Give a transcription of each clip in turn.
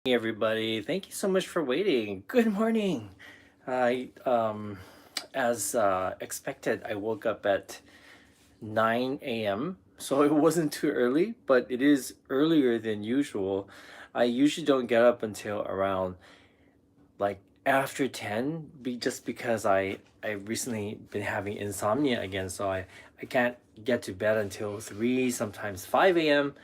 Everybody. Thank you so much for waiting. Good morning. I as expected, I woke up at 9 a.m. So it wasn't too early, but it is earlier than usual. I usually don't get up until around like after 10 just because I recently been having insomnia again, so I can't get to bed until 3, sometimes 5 a.m.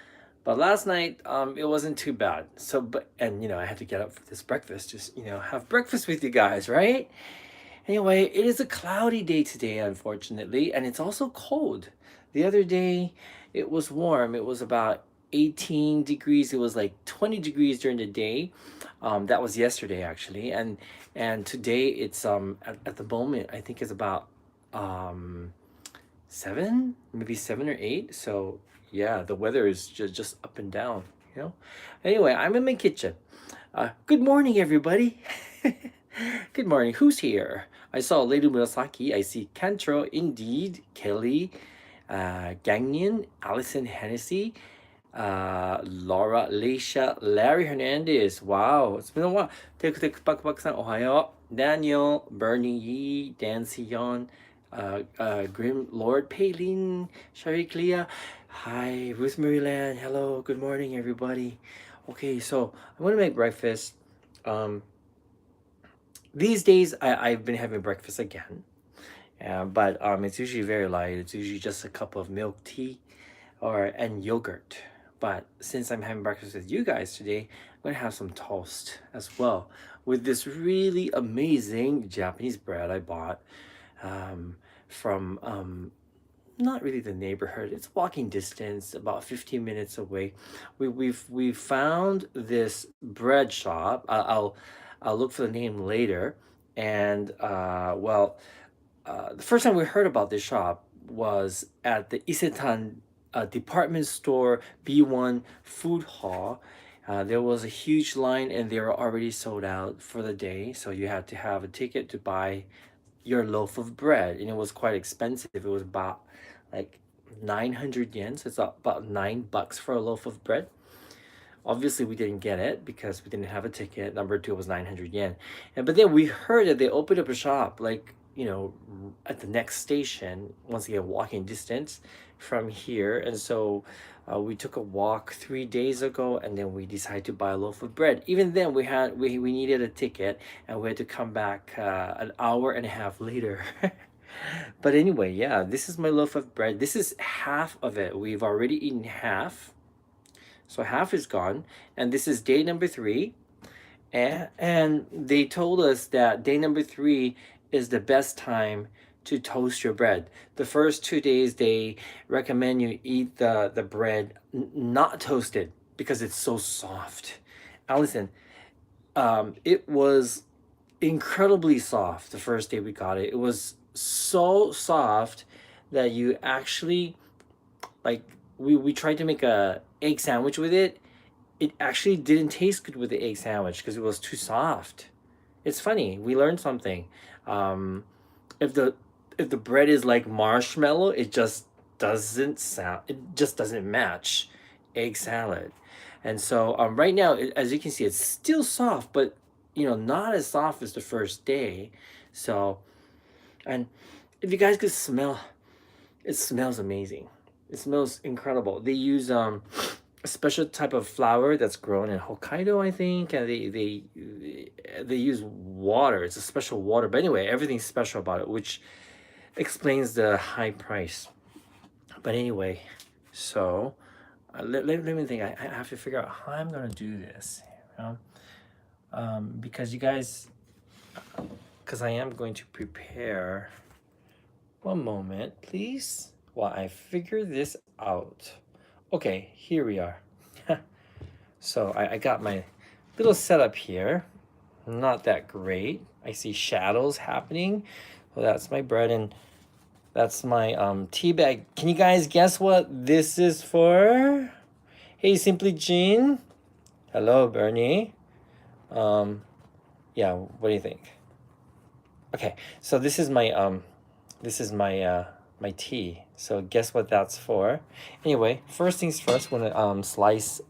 But last night, it wasn't too bad. So, but and I had to get up for this breakfast, just have breakfast with you guys, right? Anyway, it is a cloudy day today, unfortunately, and it's also cold. The other day, it was warm. It was about 18 degrees. It was like 20 degrees during the day. That was yesterday actually, and today it's at the moment I think it's about um 7, maybe 7 or 8. So yeah, the weather is just up and down. You know. Anyway, I'm in my kitchen. Good morning, everybody. Good morning. Who's here? I saw Lady Murasaki. I see Kantro, Indeed, Kelly, Gagnon, Allison Hennessy, Laura, Leisha, Larry Hernandez. Wow, it's been a while. Teku Teku Pak Pak san, Ohayo. Daniel, Bernie Yee, Dan Sion, Grim Lord Paylin, Shari Clea. Hi, Ruth Maryland. Hello, good morning, everybody. Okay, so I'm gonna make breakfast. Um, these days I've been having breakfast again, but it's usually very light. It's usually just a cup of milk tea and yogurt. But since I'm having breakfast with you guys today, I'm gonna have some toast as well with this really amazing Japanese bread I bought um, from not really the neighborhood. It's walking distance, about 15 minutes away. We've found this bread shop. I'll look for the name later. And the first time we heard about this shop was at the Isetan department store B1 food hall. There was a huge line and they were already sold out for the day. So you had to have a ticket to buy your loaf of bread. And it was quite expensive. It was about like 900 yen. So it's about $9 for a loaf of bread. Obviously, we didn't get it because we didn't have a ticket. Number two was 900 yen. But then we heard that they opened up a shop, like, at the next station, once again, walking distance from here. And so we took a walk 3 days ago, and then we decided to buy a loaf of bread. Even then, we needed a ticket, and we had to come back an hour and a half later. But anyway, yeah, this is my loaf of bread. This is half of it. We've already eaten half, so half is gone, and this is day number 3. And they told us that day number 3 is the best time to toast your bread. The first 2 days they recommend you eat the bread not toasted because it's so soft. Allison, it was incredibly soft the first day we got it. It was so soft that you actually like we tried to make a egg sandwich with it. It actually didn't taste good with the egg sandwich because it was too soft. It's funny. We learned something. Um, if the bread is like marshmallow, it just doesn't sound. It just doesn't match egg salad. And so right now, as you can see, it's still soft, but not as soft as the first day. So, and if you guys could smell, it smells amazing. It smells incredible. They use a special type of flour that's grown in Hokkaido, I think, and they use water. It's a special water, but anyway, everything's special about it, which explains the high price. But anyway, so let me think. I have to figure out how I'm gonna do this, because you guys, because I am going to prepare. One moment, please, while I figure this out. Okay, here we are. So I got my little setup here. Not that great. I see shadows happening. Well, that's my bread and that's my tea bag. Can you guys guess what this is for? Hey, Simply Jean. Hello, Bernie. Yeah, what do you think? Okay, so this is my tea. So guess what that's for? Anyway, first things first, I'm gonna slice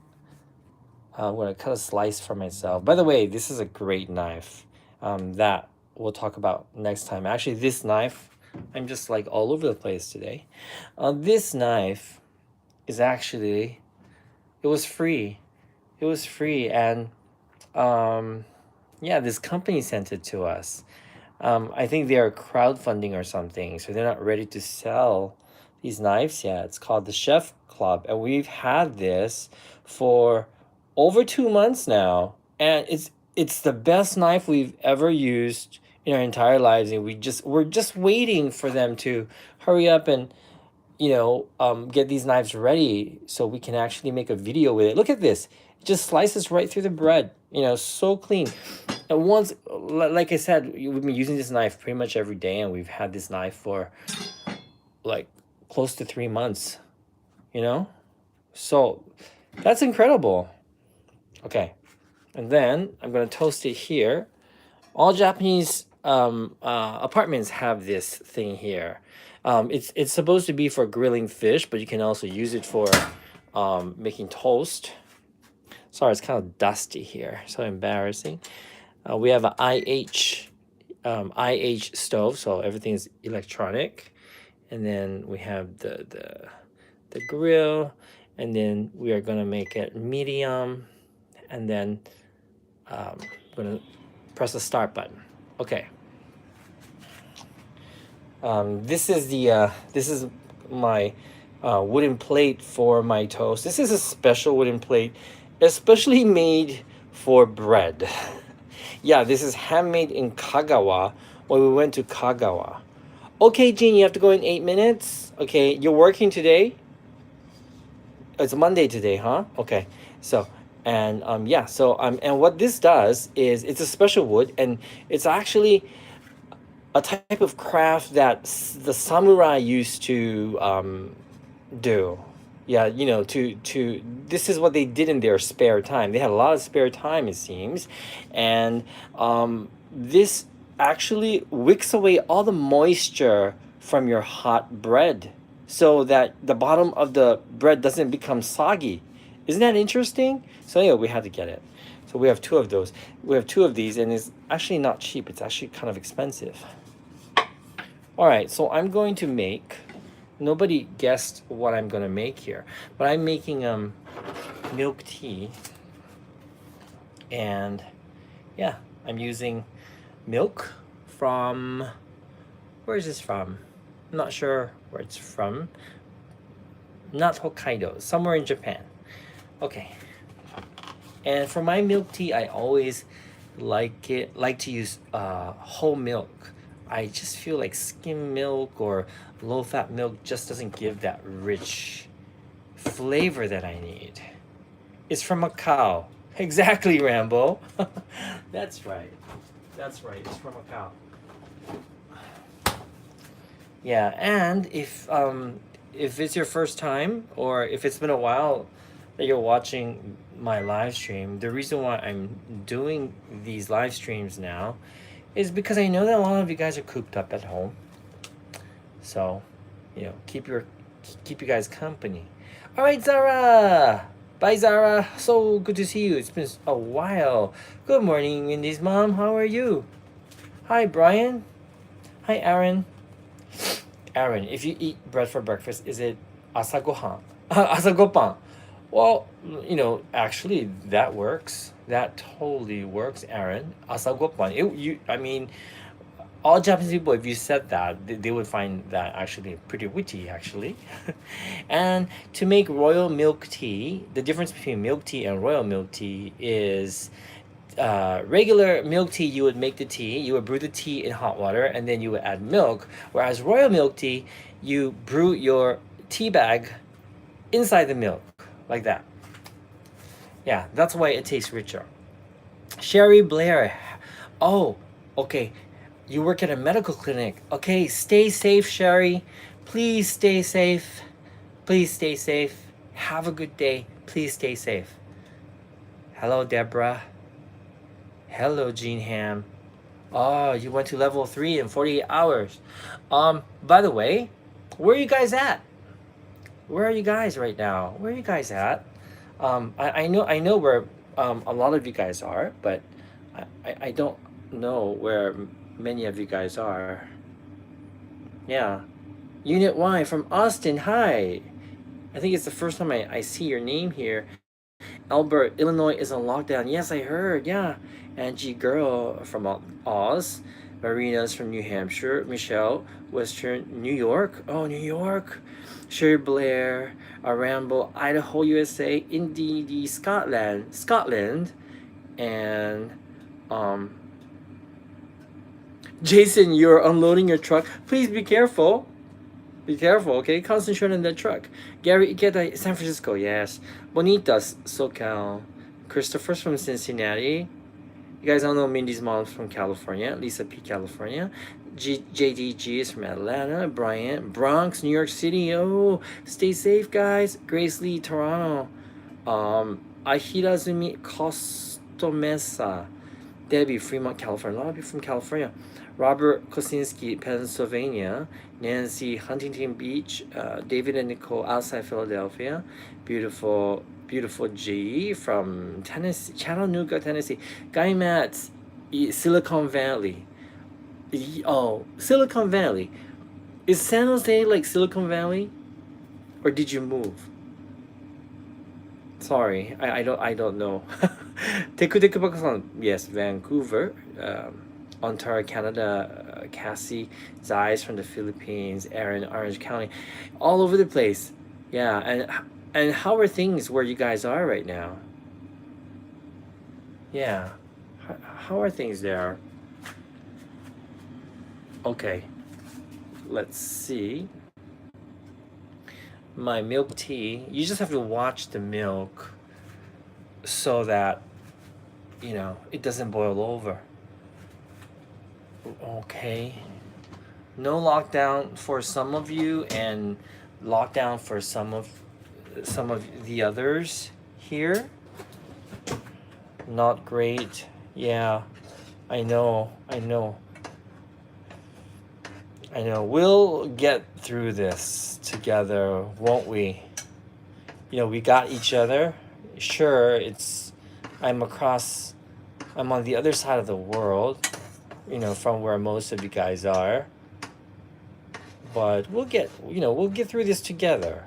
I'm gonna cut a slice for myself. By the way, this is a great knife that we'll talk about next time. Actually, this knife, I'm just like all over the place today. This knife is actually, it was free. It was free, and yeah, this company sent it to us. I think they are crowdfunding or something, so they're not ready to sell these knives yet. It's called the Chef Club, and we've had this for over 2 months now, and it's the best knife we've ever used in our entire lives, and we're just waiting for them to hurry up and get these knives ready so we can actually make a video with it. Look at this. It just slices right through the bread, so clean. And once, like I said, we've been using this knife pretty much every day, and we've had this knife for like close to 3 months, you know? So that's incredible. Okay. And then I'm going to toast it here. All Japanese apartments have this thing here. It's supposed to be for grilling fish, but you can also use it for making toast. Sorry, it's kind of dusty here. So embarrassing. We have an IH stove, so everything is electronic. And then we have the grill, and then we are gonna make it medium, and then I'm gonna press the start button. Okay. This is my wooden plate for my toast. This is a special wooden plate, especially made for bread. Yeah, this is handmade in Kagawa when we went to Kagawa. Okay, Jean, you have to go in 8 minutes. Okay, you're working today? It's Monday today, huh? Okay, so and and what this does is it's a special wood, and it's actually a type of craft that the samurai used to do. Yeah, to this is what they did in their spare time. They had a lot of spare time, it seems, and this actually wicks away all the moisture from your hot bread, so that the bottom of the bread doesn't become soggy. Isn't that interesting? So anyway, we had to get it. So we have two of those. We have two of these, and it's actually not cheap. It's actually kind of expensive. All right, so I'm going to make. Nobody guessed what I'm gonna make here, but I'm making milk tea, and yeah, I'm using milk from. Where is this from? I'm not sure where it's from. Not Hokkaido, somewhere in Japan. Okay. And for my milk tea, I always like to use whole milk. I just feel like skim milk or low fat milk just doesn't give that rich flavor that I need. It's from a cow. Exactly, Rambo. That's right. That's right. It's from a cow. Yeah, and if it's your first time, or if it's been a while that you're watching my live stream, the reason why I'm doing these live streams now is because I know that a lot of you guys are cooped up at home. So, keep you guys company. All right, Zara. Bye, Zara. So good to see you. It's been a while. Good morning, Wendy's mom. How are you? Hi, Brian. Hi, Aaron. Aaron, if you eat bread for breakfast, is it asagohan? Asagopan. Well, actually, that works. That totally works, Aaron. Asagopan. I mean, all Japanese people, if you said that, they would find that actually pretty witty, actually. And to make royal milk tea, the difference between milk tea and royal milk tea is regular milk tea, you would make the tea, you would brew the tea in hot water, and then you would add milk. Whereas royal milk tea, you brew your tea bag inside the milk, like that. Yeah, that's why it tastes richer. Sherry Blair. Oh, okay. You work at a medical clinic. Okay, stay safe, Sherry. Please stay safe. Please stay safe. Have a good day. Please stay safe. Hello, Deborah. Hello, Gene Ham. Oh, you went to level 3 in 48 hours. By the way, where are you guys at? Where are you guys right now? Where are you guys at? I know where A lot of you guys are, but I don't know where many of you guys are. Yeah. Unit Y from Austin, hi. I think it's the first time I see your name here. Albert, Illinois is on lockdown. Yes, I heard. Yeah. Angie Girl from Oz. Marina's from New Hampshire. Michelle, Western New York. Oh, New York. Sherry Blair, Ramble, Idaho, USA. Indeed, Scotland. And um, Jason, you're unloading your truck. Please be careful. Be careful, okay? Concentrate on that truck. Gary Ikeda, San Francisco, yes. Bonitas, SoCal. Christopher's from Cincinnati. You guys all know Mindy's mom's from California. Lisa P, California. JDG is from Atlanta. Bryant, Bronx, New York City. Oh, stay safe, guys. Grace Lee, Toronto. Ahirazumi Costomesa. Debbie, Fremont, California. A lot of people from California. Robert Kosinski, Pennsylvania. Nancy, Huntington Beach. David and Nicole, outside Philadelphia. Beautiful G from Tennessee, Chattanooga, Tennessee. Guy Matz, Silicon Valley. Oh, Silicon Valley. Is San Jose like Silicon Valley? Or did you move? Sorry, I don't know. Teku Teku Bakasan, yes, Vancouver, Ontario, Canada, Cassie, Zais from the Philippines, Aaron, Orange County, all over the place. Yeah, and how are things where you guys are right now? Yeah, how are things there? Okay, let's see. My milk tea. You just have to watch the milk so that it doesn't boil over. Okay. No lockdown for some of you and lockdown for some of the others here. Not great. Yeah. I know. We'll get through this together, won't we? We got each other. Sure, I'm on the other side of the world, from where most of you guys are. But we'll get through this together.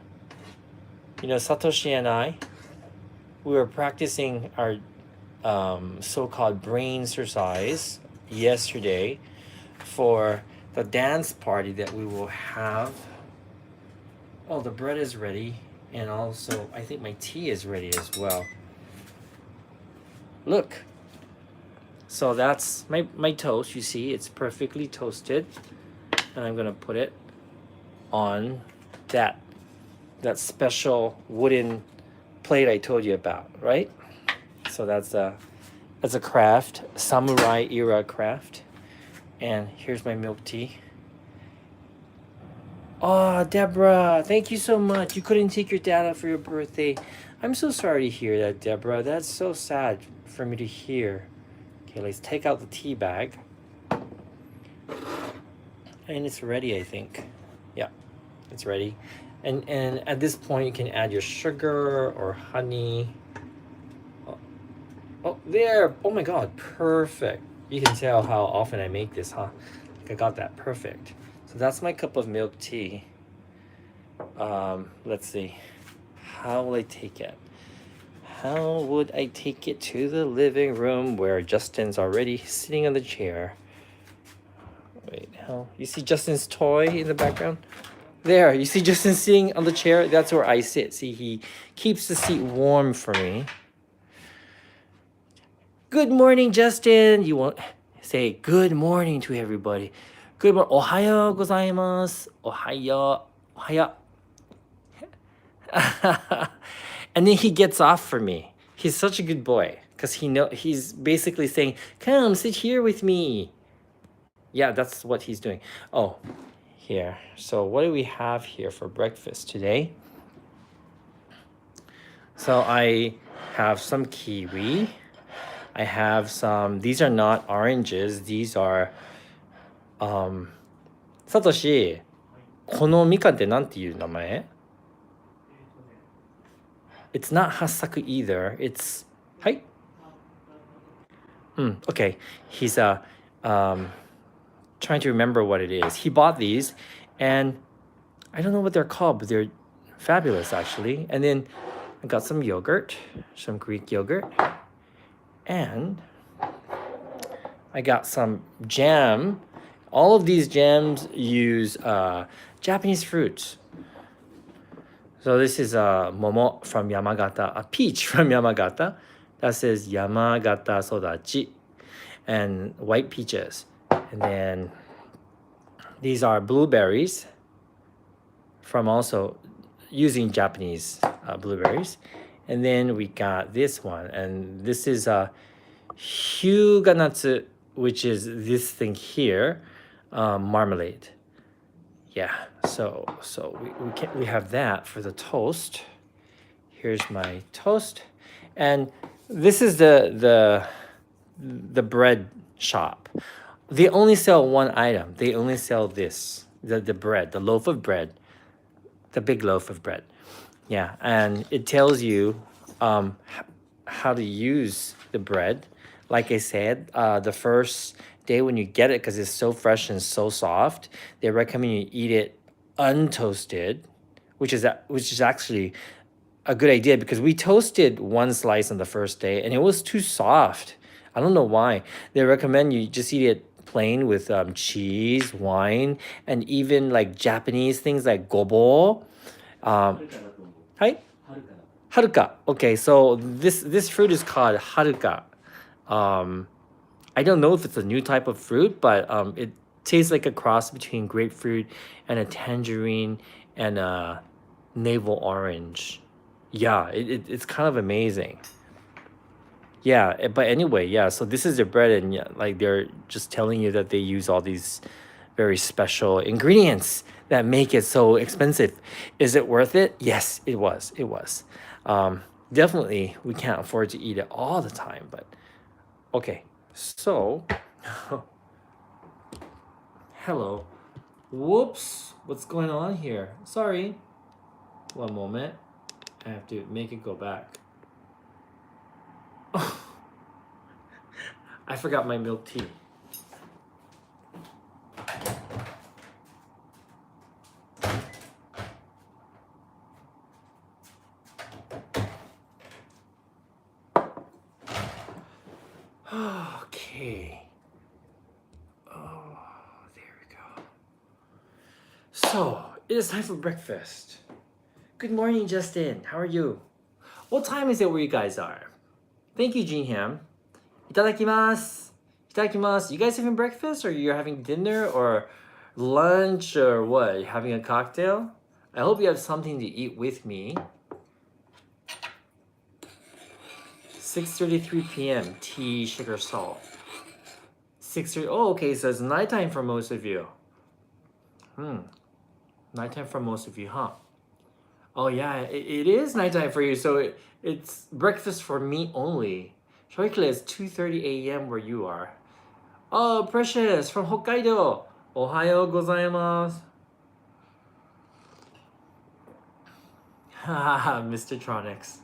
Satoshi and I, we were practicing our so-called brain exercise yesterday for the dance party that we will have. Oh, the bread is ready, and also I think my tea is ready as well. Look. So that's my toast. You see, it's perfectly toasted, and I'm gonna put it on that special wooden plate I told you about, right? So that's a craft, samurai era craft. And here's my milk tea. Oh, Deborah, thank you so much. You couldn't take your dad out for your birthday. I'm so sorry to hear that, Deborah. That's so sad for me to hear. Okay, let's take out the tea bag. And it's ready, I think. Yeah, it's ready. And at this point, you can add your sugar or honey. Oh, there. Oh my God, perfect. You can tell how often I make this, huh? I got that perfect. So that's my cup of milk tea. Let's see. How will I take it? How would I take it to the living room where Justin's already sitting on the chair? Wait, you see Justin's toy in the background? There, you see Justin sitting on the chair? That's where I sit. See, he keeps the seat warm for me. Good morning, Justin. You want say good morning to everybody. Good morning. Ohayo gozaimasu. Ohayo. Ohayo. And then he gets off for me. He's such a good boy because he's basically saying, "Come sit here with me." Yeah, that's what he's doing. Oh, here. So what do we have here for breakfast today? So I have some kiwi. I have some, these are not oranges. These are, Satoshi, このみかんってなんていう名前? It's not Hasaku either. It's, はい? Okay, he's trying to remember what it is. He bought these, and I don't know what they're called, but they're fabulous actually. And then I got some yogurt, some Greek yogurt, and I got some jam. All of these jams use Japanese fruits. So this is a momo from Yamagata, a peach from Yamagata that says Yamagata Sodachi, and white peaches. And then these are blueberries from also using Japanese blueberries. And then we got this one, and this is a hyuganatsu, which is this thing here, marmalade. Yeah, so we have that for the toast. Here's my toast, and this is the bread shop. They only sell one item. They only sell this, the bread, the loaf of bread, the big loaf of bread. Yeah, and it tells you how to use the bread. Like I said, the first day when you get it, because it's so fresh and so soft, they recommend you eat it untoasted, which is actually a good idea because we toasted one slice on the first day and it was too soft. I don't know why. They recommend you just eat it plain with cheese, wine, and even like Japanese things like gobo. Hi? Haruka. Okay, so this fruit is called haruka. Um, I don't know if it's a new type of fruit, but it tastes like a cross between grapefruit and a tangerine and a navel orange. Yeah, it's kind of amazing. Yeah, but anyway, yeah, so this is their bread, and yeah, like they're just telling you that they use all these very special ingredients that make it so expensive. Is it worth it? Yes, it was. It was. Definitely, we can't afford to eat it all the time, but okay. So, hello. Whoops, what's going on here? Sorry. One moment. I have to make it go back. I forgot my milk tea. Okay. Oh, there we go. So, it is time for breakfast. Good morning, Justin. How are you? What time is it where you guys are? Thank you, Jean Ham. Itadakimasu. Itadakimasu. You guys having breakfast or you're having dinner or lunch or what? You having a cocktail? I hope you have something to eat with me. 6:33 p.m. Tea, sugar, salt. 6:30. Oh, okay. So it's nighttime for most of you. Nighttime for most of you, huh? Oh yeah, it is nighttime for you. So it's breakfast for me only. Shoikle, it's 2:30 a.m. where you are. Oh, Precious from Hokkaido. Ohayo gozaimasu. Haha, Mr. Tronics.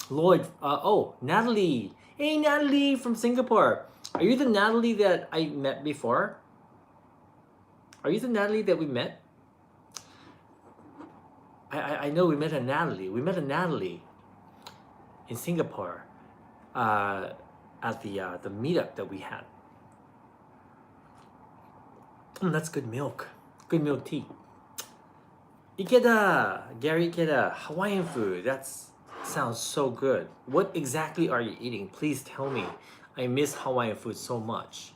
Lloyd. Oh, Natalie. Hey, Natalie from Singapore. Are you the Natalie that I met before? Are you the Natalie that we met? I know we met a Natalie. We met a Natalie in Singapore at the meetup that we had. That's good milk. Good milk tea. Ikeda, Gary Ikeda, Hawaiian food. That sounds so good. What exactly are you eating? Please tell me. I miss Hawaiian food so much.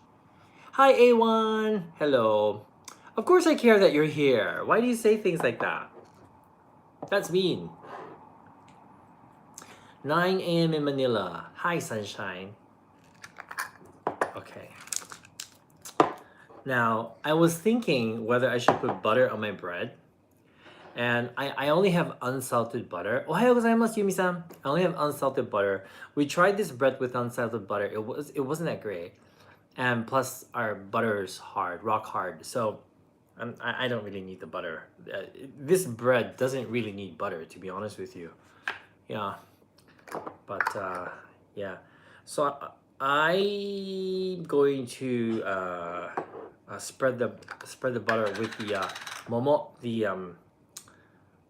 Hi, A1. Hello. Of course I care that you're here. Why do you say things like that? That's mean. 9 a.m. in Manila. Hi, sunshine. Okay. Now, I was thinking whether I should put butter on my bread. And I only have unsalted butter. Ohayo gozaimasu, Yumi-san. I only have unsalted butter. We tried this bread with unsalted butter. It wasn't that great. And plus our butter is hard, rock hard. So I don't really need the butter. This bread doesn't really need butter, to be honest with you. Yeah. But yeah, so I'm going to spread the butter with the momo, the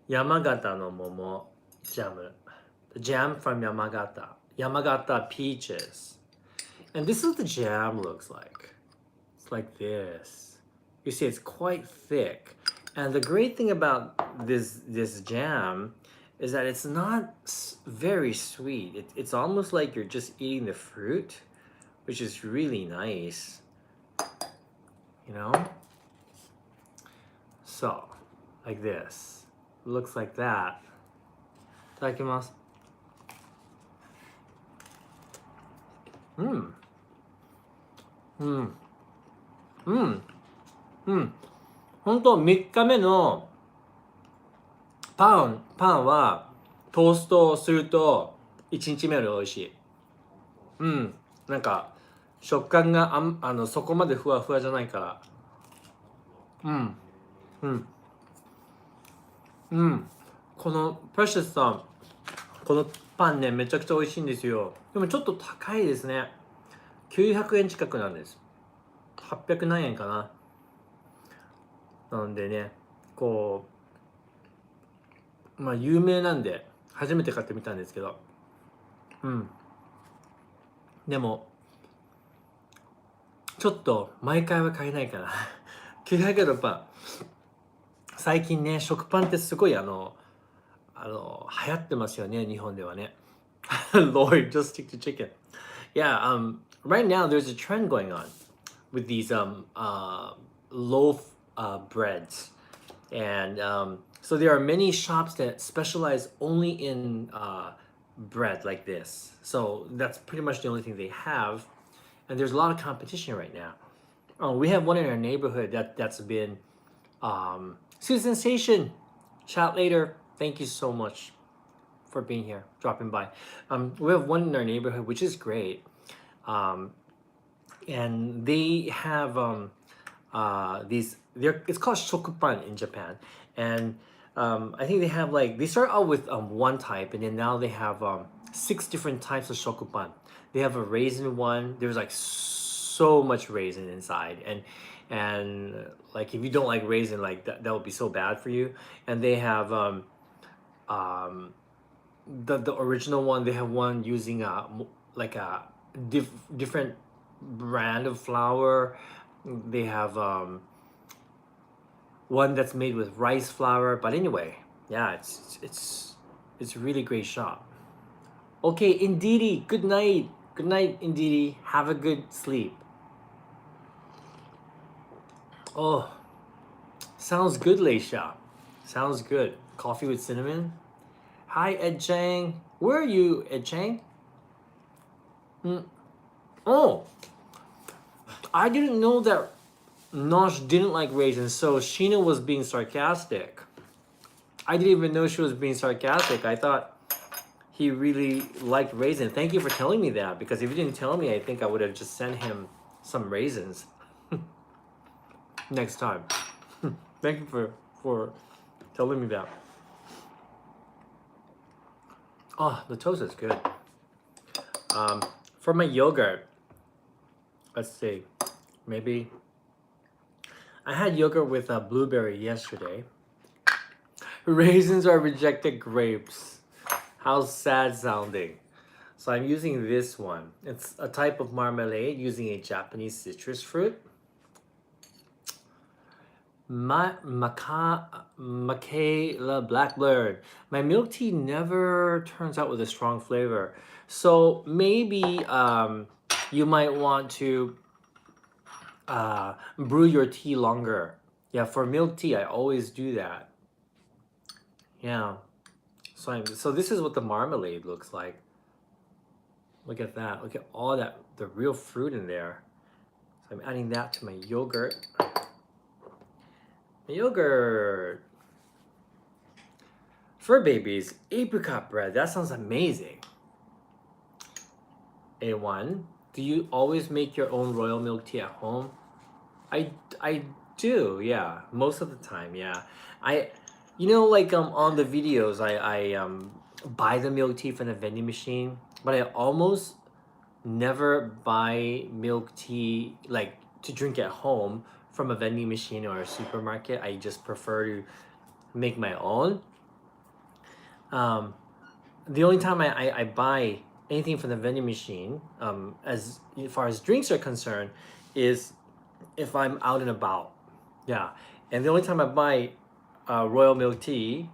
Yamagata no momo jam, the jam from Yamagata peaches. And this is what the jam looks like. It's like this. You see, it's quite thick. And the great thing about this jam is that it's not very sweet. It's almost like you're just eating the fruit, which is really nice. You know? So, like this. It looks like that. Itadakimasu. Mmm. Mmm. Mmm. Mmm. 本当3日目のパンはトーストをすると1日目より美味しい。うん。なんか食感がそこまでふわふわじゃないから。うん。うん。うん。このプレシャスさん、このパンね、めちゃくちゃ美味しいんですよ。でもちょっと高いですね。900円近くなんです。800何円かな。なのでね、こう、まあ有名なんで、初めて買ってみたんですけど。うん。でも、ちょっと毎回は買えないかな。900円のパン。最近ね、食パンってすごい流行ってますよね、日本ではね。Lord, just stick to chicken. Yeah, right now there's a trend going on with these loaf breads. And so there are many shops that specialize only in bread like this. So that's pretty much the only thing they have. And there's a lot of competition right now. We have one in our neighborhood that's been Susan Station. Chat later. Thank you so much for being here, dropping by. We have one in our neighborhood, which is great. And they have it's called shokupan in Japan. And I think they have they start out with one type, and then now they have 6 different types of shokupan. They have a raisin one. There's like so much raisin inside, and like if you don't like raisin, like that would be so bad for you. And they have the original one. They have one using a different brand of flour. They have one that's made with rice flour. But anyway, yeah, it's a really great shop. Okay, Indiri, good night. Good night, Indiri. Have a good sleep. Oh, sounds good, Leisha. Sounds good. Coffee with cinnamon. Hi, Ed Chang. Where are you, Ed Chang? Oh, I didn't know that Nosh didn't like raisins, so Sheena was being sarcastic. I didn't even know she was being sarcastic. I thought he really liked raisins. Thank you for telling me that, because if you didn't tell me, I think I would have just sent him some raisins next time. Thank you for telling me that. Oh, the toast is good. For my yogurt, let's see, maybe I had yogurt with a blueberry yesterday. Raisins are rejected grapes. How sad sounding. So I'm using this one. It's a type of marmalade using a Japanese citrus fruit. Michaela Blackbird. My milk tea never turns out with a strong flavor. So maybe you might want to brew your tea longer. Yeah, for milk tea, I always do that. Yeah. So this is what the marmalade looks like. Look at that. Look at all that, the real fruit in there. So I'm adding that to my yogurt. Yogurt. Fur babies, apricot bread. That sounds amazing. A1, do you always make your own royal milk tea at home? I do, yeah. Most of the time, yeah. On the videos, I buy the milk tea from the vending machine, but I almost never buy milk tea like to drink at home from a vending machine or a supermarket. I just prefer to make my own. Um, the only time I buy anything from the vending machine, as far as drinks are concerned, is if I'm out and about. Yeah, and the only time I buy royal milk tea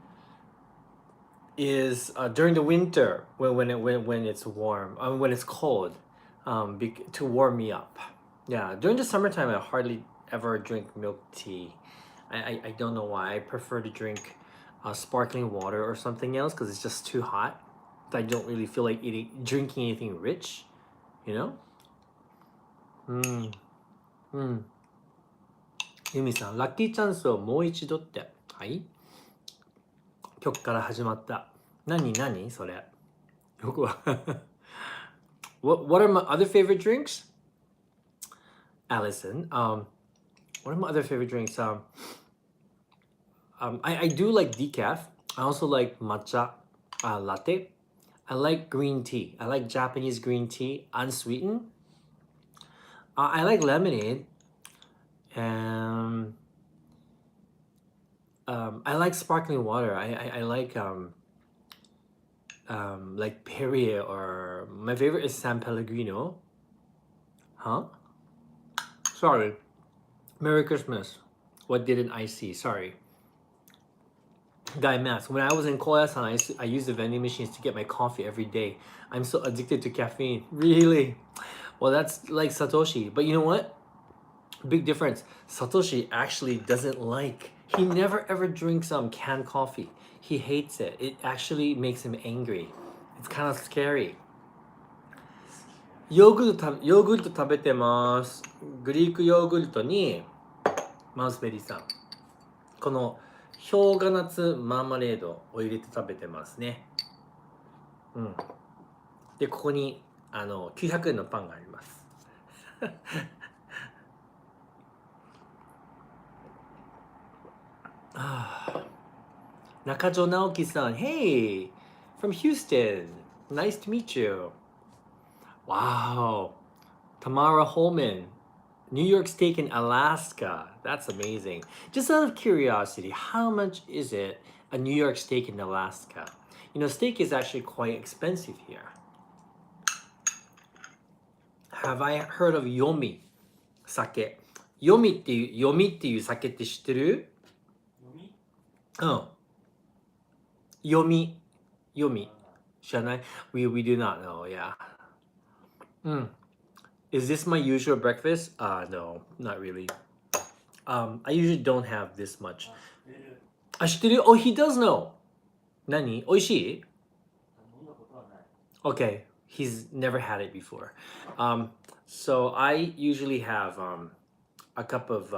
is during the winter when it's warm, when it's cold, to warm me up. Yeah, during the summertime I hardly ever drink milk tea. I don't know why. I prefer to drink sparkling water or something else because it's just too hot. I don't really feel like drinking anything rich, you know? うんうん。ユミさん、ラッキーチャンスをもう一度って。はい、曲から始まった。何それ。よくわwhat are my other favorite drinks? Allison. What are my other favorite drinks? I do like decaf. I also like matcha latte. I like green tea. I like Japanese green tea, unsweetened. I like lemonade. And I like sparkling water. I like Perrier, or my favorite is San Pellegrino. Huh? Sorry. Merry Christmas. What didn't I see? Sorry. Guy Mass. When I was in Koyasan, I used the vending machines to get my coffee every day. I'm so addicted to caffeine. Really? Well, that's like Satoshi. But you know what? Big difference. Satoshi actually doesn't like. He never ever drinks canned coffee. He hates it. It actually makes him angry. It's kind of scary. ヨーグルト食べてます。グリークヨーグルトにマウスベリーさん。この氷河夏マーマレードを入れて食べてますね。うん。で、ここに900円のパンがあります。Nakajo Naoki-san, hey, from Houston. Nice to meet you. Wow. Tamara Holman, New York steak in Alaska. That's amazing. Just out of curiosity, how much is it a New York steak in Alaska? You know, steak is actually quite expensive here. Have I heard of Yomi 酒？yomi っていう酒って知ってる？うん。yomi。yomi。知らない？ We do not know, yeah. Is this my usual breakfast? No, not really. I usually don't have this much. あ、知ってる？ Oh, he does know. 何？美味しい？ Okay, he's never had it before. So I usually have a cup of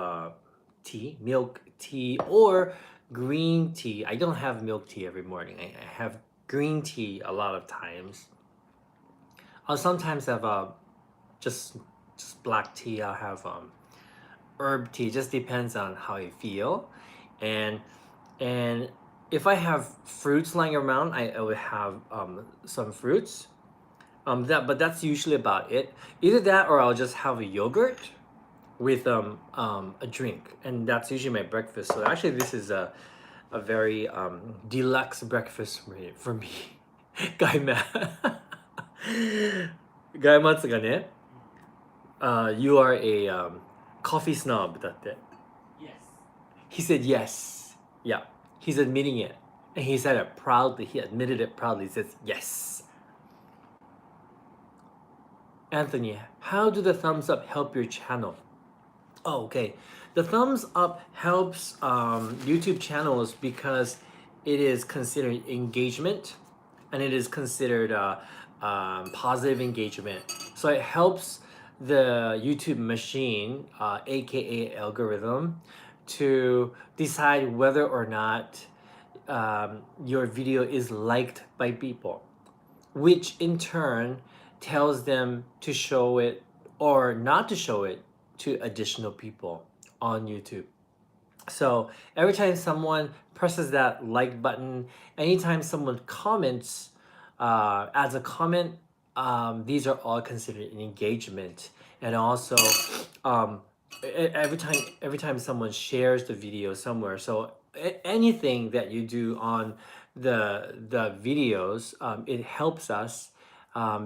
tea, milk tea, or green tea. I don't have milk tea every morning. I have green tea a lot of times. I'll sometimes have just black tea. I'll have herb tea. Just depends on how I feel, and and if I have fruits lying around, I would have some fruits. But that's usually about it. Either that or I'll just have a yogurt with a drink, and that's usually my breakfast. So actually, this is a very deluxe breakfast for me. ガイマガイマツがね、You are a coffee snob だって。Yes. He said yes. Yeah, he's admitting it. And he said it proudly. He admitted it proudly. He says yes. Anthony, how do the thumbs up help your channel? Oh, okay. The thumbs up helps YouTube channels because it is considered engagement, and it is considered positive engagement. So it helps the YouTube machine, aka algorithm, to decide whether or not your video is liked by people, which in turn tells them to show it or not to show it to additional people on YouTube. So every time someone presses that like button, anytime someone comments, adds a comment, these are all considered an engagement. And also, um, every time someone shares the video somewhere, so anything that you do on the videos, it helps us,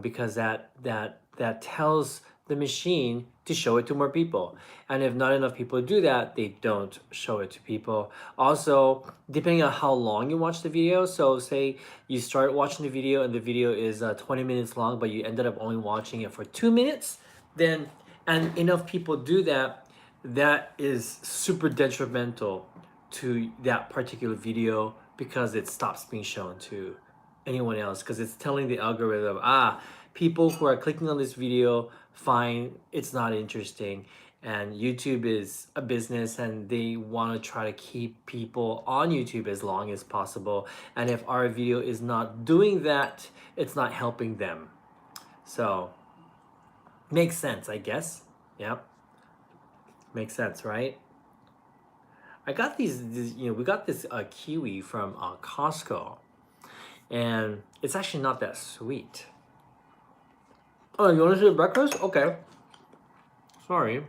because that tells the machine to show it to more people. And if not enough people do that, they don't show it to people. Also, depending on how long you watch the video, so say you start watching the video and the video is 20 minutes long, but you ended up only watching it for 2 minutes, then, and enough people do that, that is super detrimental to that particular video, because it stops being shown to anyone else, because it's telling the algorithm, people who are clicking on this video find it's not interesting. And YouTube is a business, and they want to try to keep people on YouTube as long as possible. And if our video is not doing that, it's not helping them. So makes sense, I guess. Yep, makes sense, right? I got we got this kiwi from Costco, and it's actually not that sweet. Oh, you want to see breakfast? Okay. Sorry.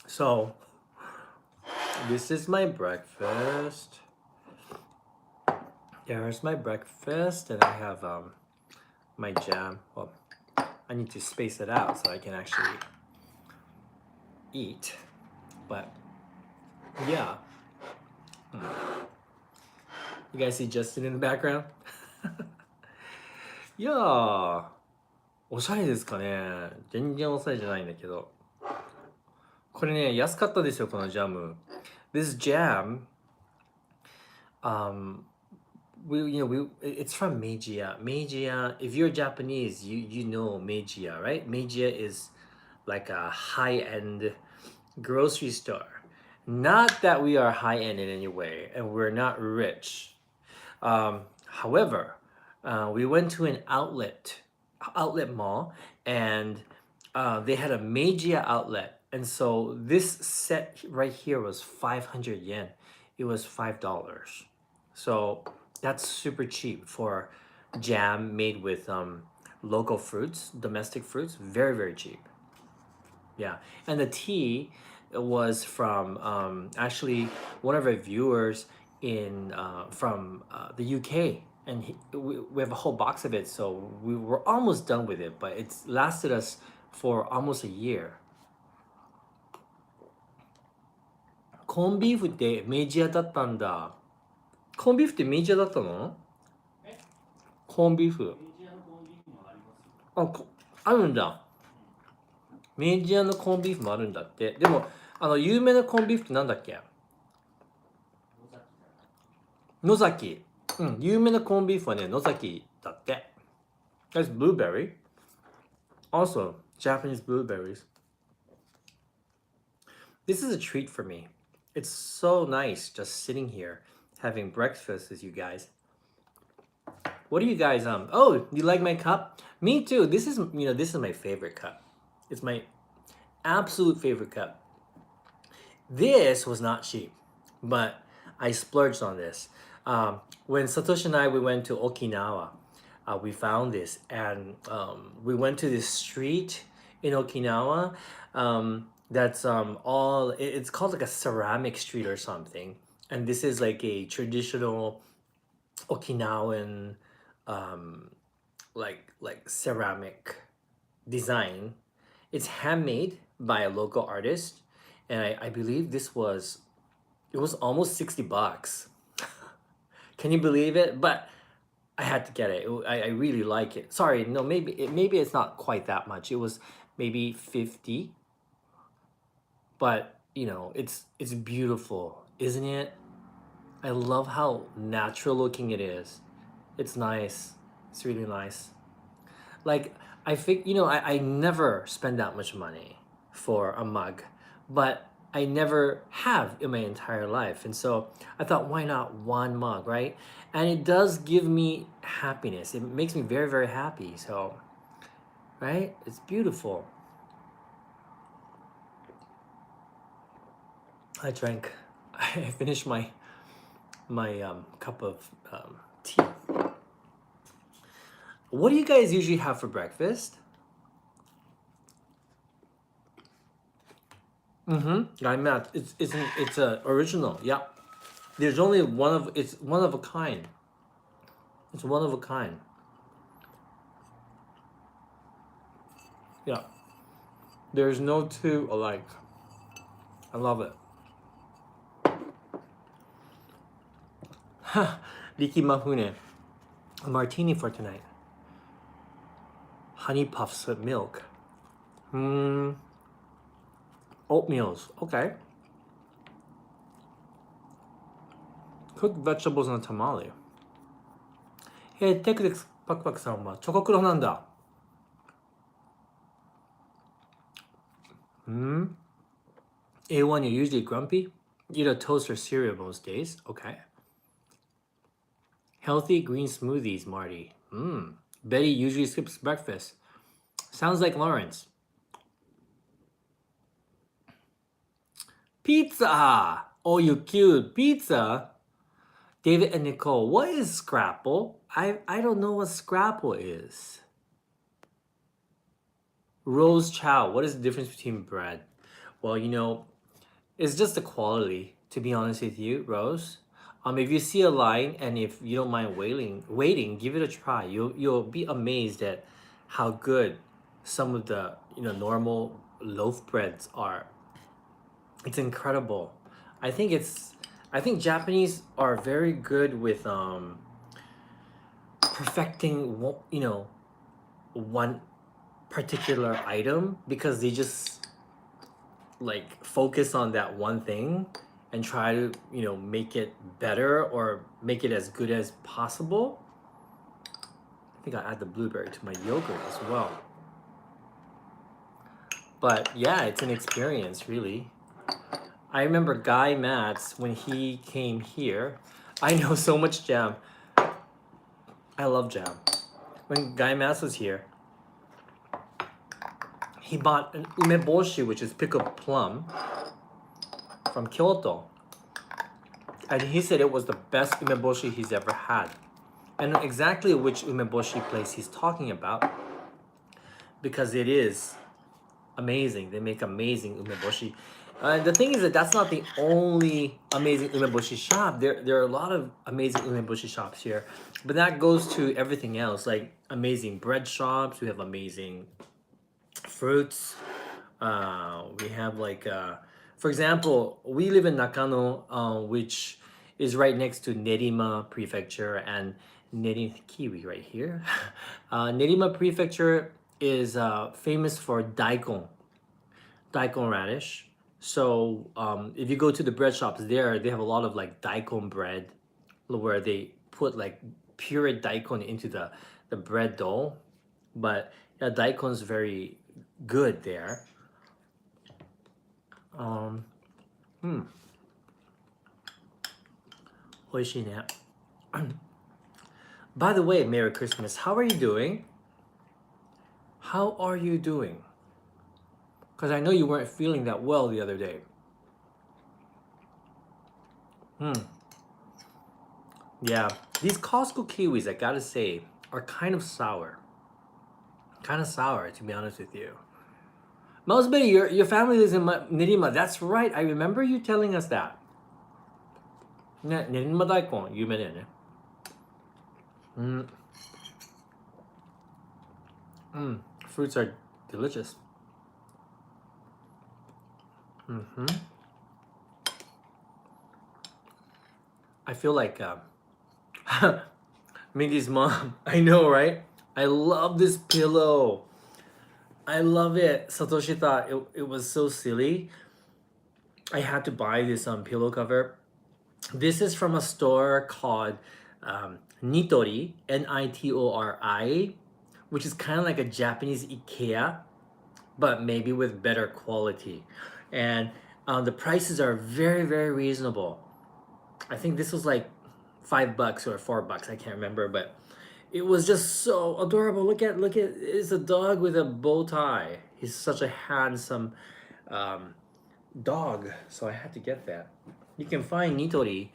So, this is my breakfast. There's my breakfast, and I have my jam. Well, I need to space it out so I can actually eat. But yeah, you guys see Justin in the background? いやー、おしゃれですかね。全然おしゃれじゃないんだけど。これね、安かったですよ、このジャム。This jam, um, it's from Meijia. Meijia, if you're Japanese, you know Meijia, right? Meijia is like a high-end grocery store. Not that we are high-end in any way, and we're not rich. However, we went to an outlet mall, and they had a Meijia outlet. And so this set right here was 500 yen. It was $5. So that's super cheap for jam made with local fruits, domestic fruits. Very, very cheap. Yeah. And the tea was from actually one of our viewers in from the UK. And we have a whole box of it. So we were almost done with it, but it's lasted us for almost a year. コンビーフってメジャーだったんだ。コンビーフってメジャーだったの？コンビーフ。あ、あるんだ。メジャーのコンビーフもあるんだって。でも、有名なコンビーフってなんだっけ？野崎。うん、有名なコンビーフはね、野崎だって。That's blueberry. Also, Japanese blueberries. This is a treat for me. It's so nice just sitting here having breakfast with you guys. What do you guys oh, you like my cup? Me too. This is my favorite cup. It's my absolute favorite cup. This was not cheap, but I splurged on this. When Satoshi and we went to Okinawa, we found this, and we went to this street in Okinawa. That's it's called like a ceramic street or something, and this is like a traditional Okinawan like ceramic design. It's handmade by a local artist, and I believe it was almost $60. Can you believe it? But I had to get it. I really like it. Sorry, no, maybe it's not quite that much. It was maybe 50, but it's beautiful, isn't it? I love how natural looking it is. It's nice. It's really nice. Like, I think, I never spend that much money for a mug, but I never have in my entire life. And so I thought, why not one mug, right? And it does give me happiness. It makes me very, very happy. So, right? It's beautiful. I drank. I finished my cup of tea. What do you guys usually have for breakfast? I meant it's a original. Yeah. There's only one of it's one of a kind. It's one of a kind. Yeah. There's no two alike. I love it. Riki Mahune. A martini for tonight. Honey puffs with milk. Oatmeals. Okay. Cooked vegetables on a tamale. テクテクパクパクさんはチョコクロなんだ。A1, you're usually grumpy? Eat a toast or cereal most days. Okay. Healthy green smoothies, Marty. Betty usually skips breakfast. Sounds like Lawrence. Pizza! Oh, you cute. Pizza? David and Nicole, what is scrapple? I don't know what scrapple is. Rose Chow, what is the difference between bread? Well, you know, it's just the quality, to be honest with you, Rose. If you see a line and if you don't mind waiting, give it a try. You'll be amazed at how good some of the normal loaf breads are. It's incredible. I think Japanese are very good with perfecting one particular item because they just like focus on that one thing and try to make it better or make it as good as possible. I think I'll add the blueberry to my yogurt as well. But yeah, it's an experience, really. I remember Guy Matz when he came here. I know so much jam. I love jam. When Guy Matz was here, he bought an umeboshi, which is pickled plum, from Kyoto. And he said it was the best umeboshi he's ever had. I know exactly which umeboshi place he's talking about because it is amazing. They make amazing umeboshi. The thing is that that's not the only amazing umeboshi shop. There are a lot of amazing umeboshi shops here, but that goes to everything else, like amazing bread shops. We have amazing fruits. We have like, for example, we live in Nakano, which is right next to Nerima Prefecture, and Kiwi right here. Nerima Prefecture is famous for daikon radish. So if you go to the bread shops there, they have a lot of like daikon bread where they put like pure daikon into the bread dough. But yeah, daikon's very good there. By the way, Merry Christmas. How are you doing? How are you doing? Because I know you weren't feeling that well the other day. Yeah, these Costco kiwis, I gotta say, are kind of sour. Kind of sour, to be honest with you. Mouse Betty, your family lives in Nerima. That's right. I remember you telling us that. Nerima daikon, 有名だよね。Fruits are delicious. I feel like Mingy's mom. I know, right? I love this pillow. I love it. Satoshi thought it was so silly. I had to buy this pillow cover. This is from a store called Nitori, Nitori, which is kind of like a Japanese IKEA, but maybe with better quality. And the prices are very, very reasonable. I think this was like $5 or $4. I can't remember, but it was just so adorable. Look at, it's a dog with a bow tie. He's such a handsome dog, so I had to get that. You can find nitori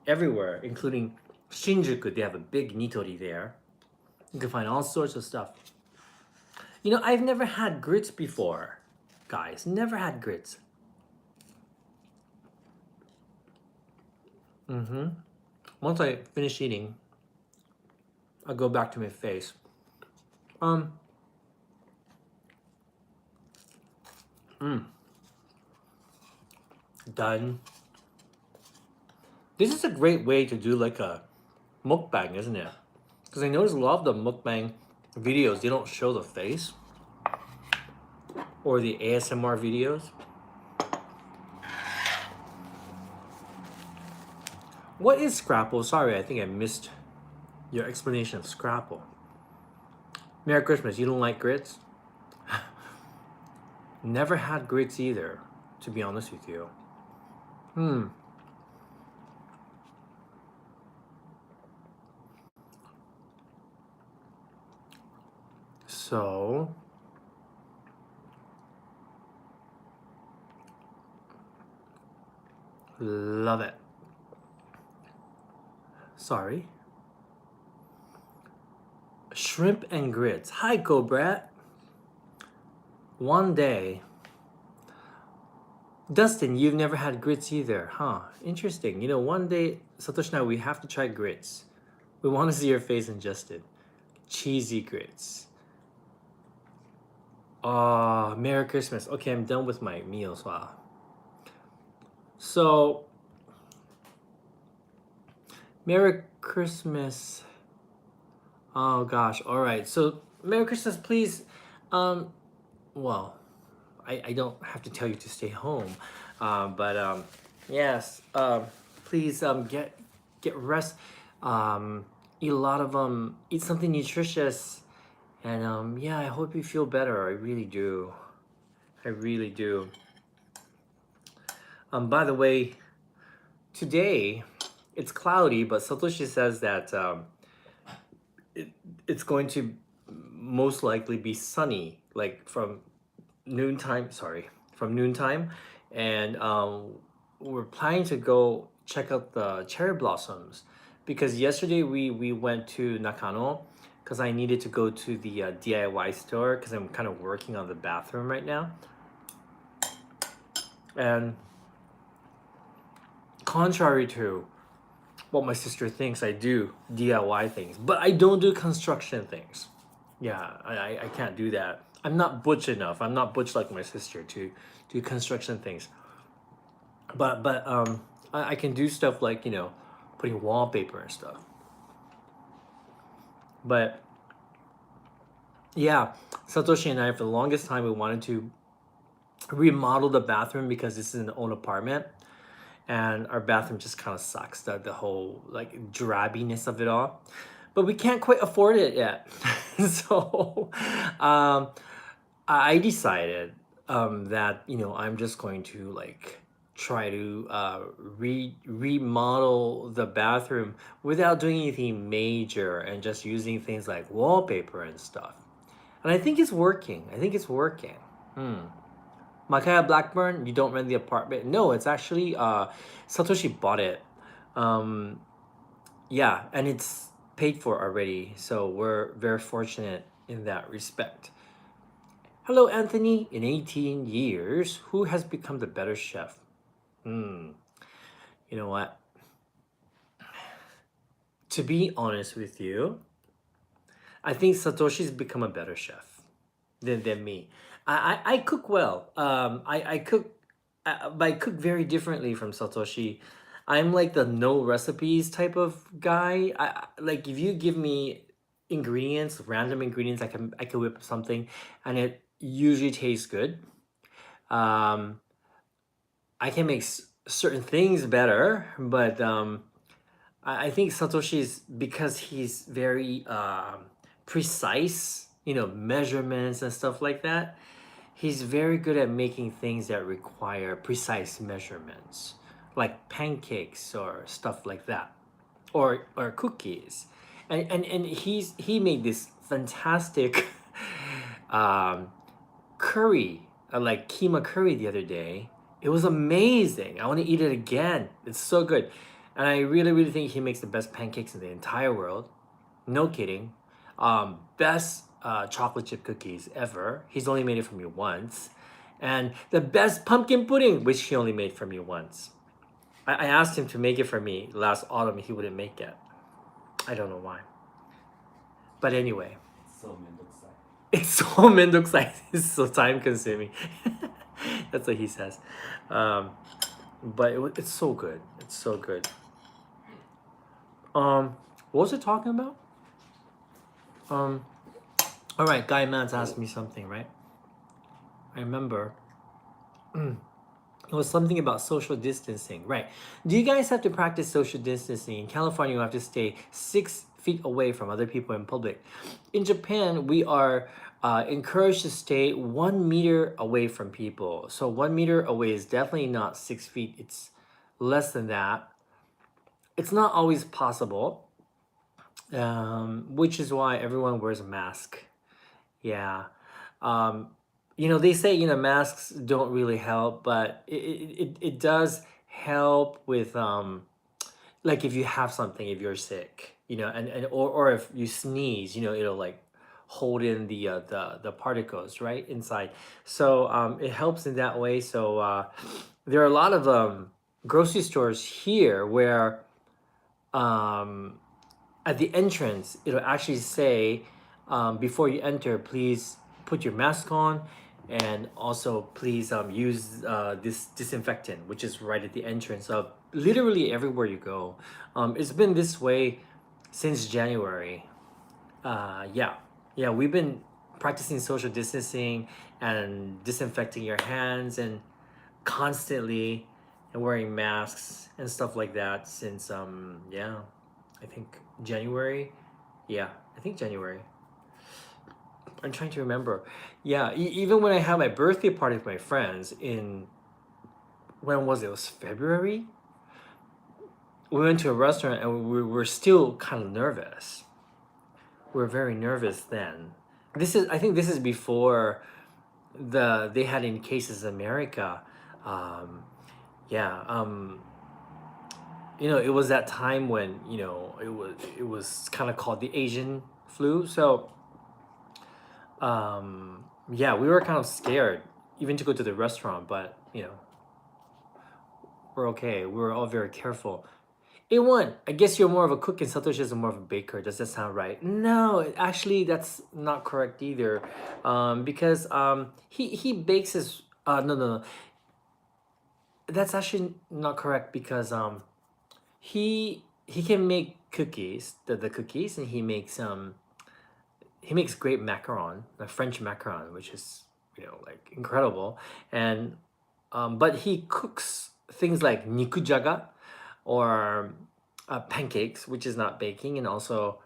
everywhere, including Shinjuku. They have a big nitori there. You can find all sorts of stuff. You know, I've never had grits before, guys. Never had grits. Once I finish eating, I'll go back to my face. Um, Done. This is a great way to do like a mukbang, isn't it? Because I notice a lot of the mukbang videos, they don't show the face. Or the ASMR videos. What is Scrapple? Sorry, I think I missed your explanation of Scrapple. Merry Christmas. You don't like grits? Never had grits either, to be honest with you. So, love it. Sorry. Shrimp and grits. Hi, Cobrat. One day. Dustin, you've never had grits either, huh? Interesting. You know, one day, Satoshi and I, we have to try grits. We want to see your face in Justin. Cheesy grits. Merry Christmas. Okay, I'm done with my meals. Wow. So, Merry Christmas. Oh gosh. All right. So, Merry Christmas, please. Well, I don't have to tell you to stay home, but yes. Please get rest. Eat a lot of eat something nutritious, and yeah. I hope you feel better. I really do. I really do. By the way, today it's cloudy, but Satoshi says that it's going to most likely be sunny, like from noontime. Sorry, from noontime, and we're planning to go check out the cherry blossoms because yesterday we went to Nakano because I needed to go to the DIY store because I'm kind of working on the bathroom right now, and contrary to what my sister thinks, I do DIY things, but I don't do construction things. Yeah, I can't do that. I'm not butch enough. I'm not butch like my sister to do construction things. But I can do stuff like, you know, putting wallpaper and stuff. But yeah, Satoshi and I, for the longest time, we wanted to remodel the bathroom because this is an own apartment, and our bathroom just kind of sucks. The whole like drabbiness of it all, but we can't quite afford it yet. So um, I decided that, you know, I'm just going to like try to remodel the bathroom without doing anything major and just using things like wallpaper and stuff. And I think it's working. I think it's working. Makaya Blackburn, you don't rent the apartment? No, it's actually Satoshi bought it. Um, yeah, and it's paid for already. So we're very fortunate in that respect. Hello, Anthony. In 18 years, who has become the better chef? You know what? To be honest with you, I think Satoshi's become a better chef than me. I cook well. I cook, but I cook very differently from Satoshi. I'm like the no recipes type of guy. Like if you give me ingredients, random ingredients, I can whip up something, and it usually tastes good. Um, I can make certain things better, but I think Satoshi's because he's very precise, you know, measurements and stuff like that. He's very good at making things that require precise measurements, like pancakes or stuff like that, or cookies, and he made this fantastic um, curry, like keema curry the other day. It was amazing. I want to eat it again. It's so good. And I really, really think he makes the best pancakes in the entire world. No kidding. Best chocolate chip cookies ever. He's only made it for me once. And the best pumpkin pudding, which he only made for me once. I asked him to make it for me last autumn. He wouldn't make it. I don't know why. But anyway, So mendokusai. it's so mendokusai. It's so time consuming. That's what he says. But it's so good. It's so good. What was it talking about? All right, Guy Mans asked me something, right? I remember. It was something about social distancing, right? Do you guys have to practice social distancing? In California, you have to stay 6 feet away from other people in public. In Japan, we are encouraged to stay 1 meter away from people. So 1 meter away is definitely not 6 feet. It's less than that. It's not always possible, which is why everyone wears a mask. Yeah. Um, they say, masks don't really help, but it does help with, like if you have something, if you're sick, or if you sneeze, it'll like hold in the particles right inside. So it helps in that way. So there are a lot of grocery stores here where um, at the entrance, it'll actually say, before you enter, please put your mask on, and also please use this disinfectant, which is right at the entrance of literally everywhere you go. It's been this way since January. Yeah, we've been practicing social distancing and disinfecting your hands and constantly and wearing masks and stuff like that since yeah, I think January. Yeah, I think January. I'm trying to remember. Yeah, even when I had my birthday party with my friends in, when was it? It was February. We went to a restaurant and we were still kind of nervous. We were very nervous then. I think this is before they had in cases in America. Um, yeah. It was that time when it was kind of called the Asian flu. So yeah, we were kind of scared even to go to the restaurant, but we're okay. We were all very careful. A1, I guess you're more of a cook and Satoshi is more of a baker. Does that sound right? No, actually, that's not correct either. Because he bakes his no. That's actually not correct because he can make cookies, the cookies, and he makes great macaron, the French macaron, which is like incredible. And but he cooks things like nikujaga or pancakes, which is not baking, and also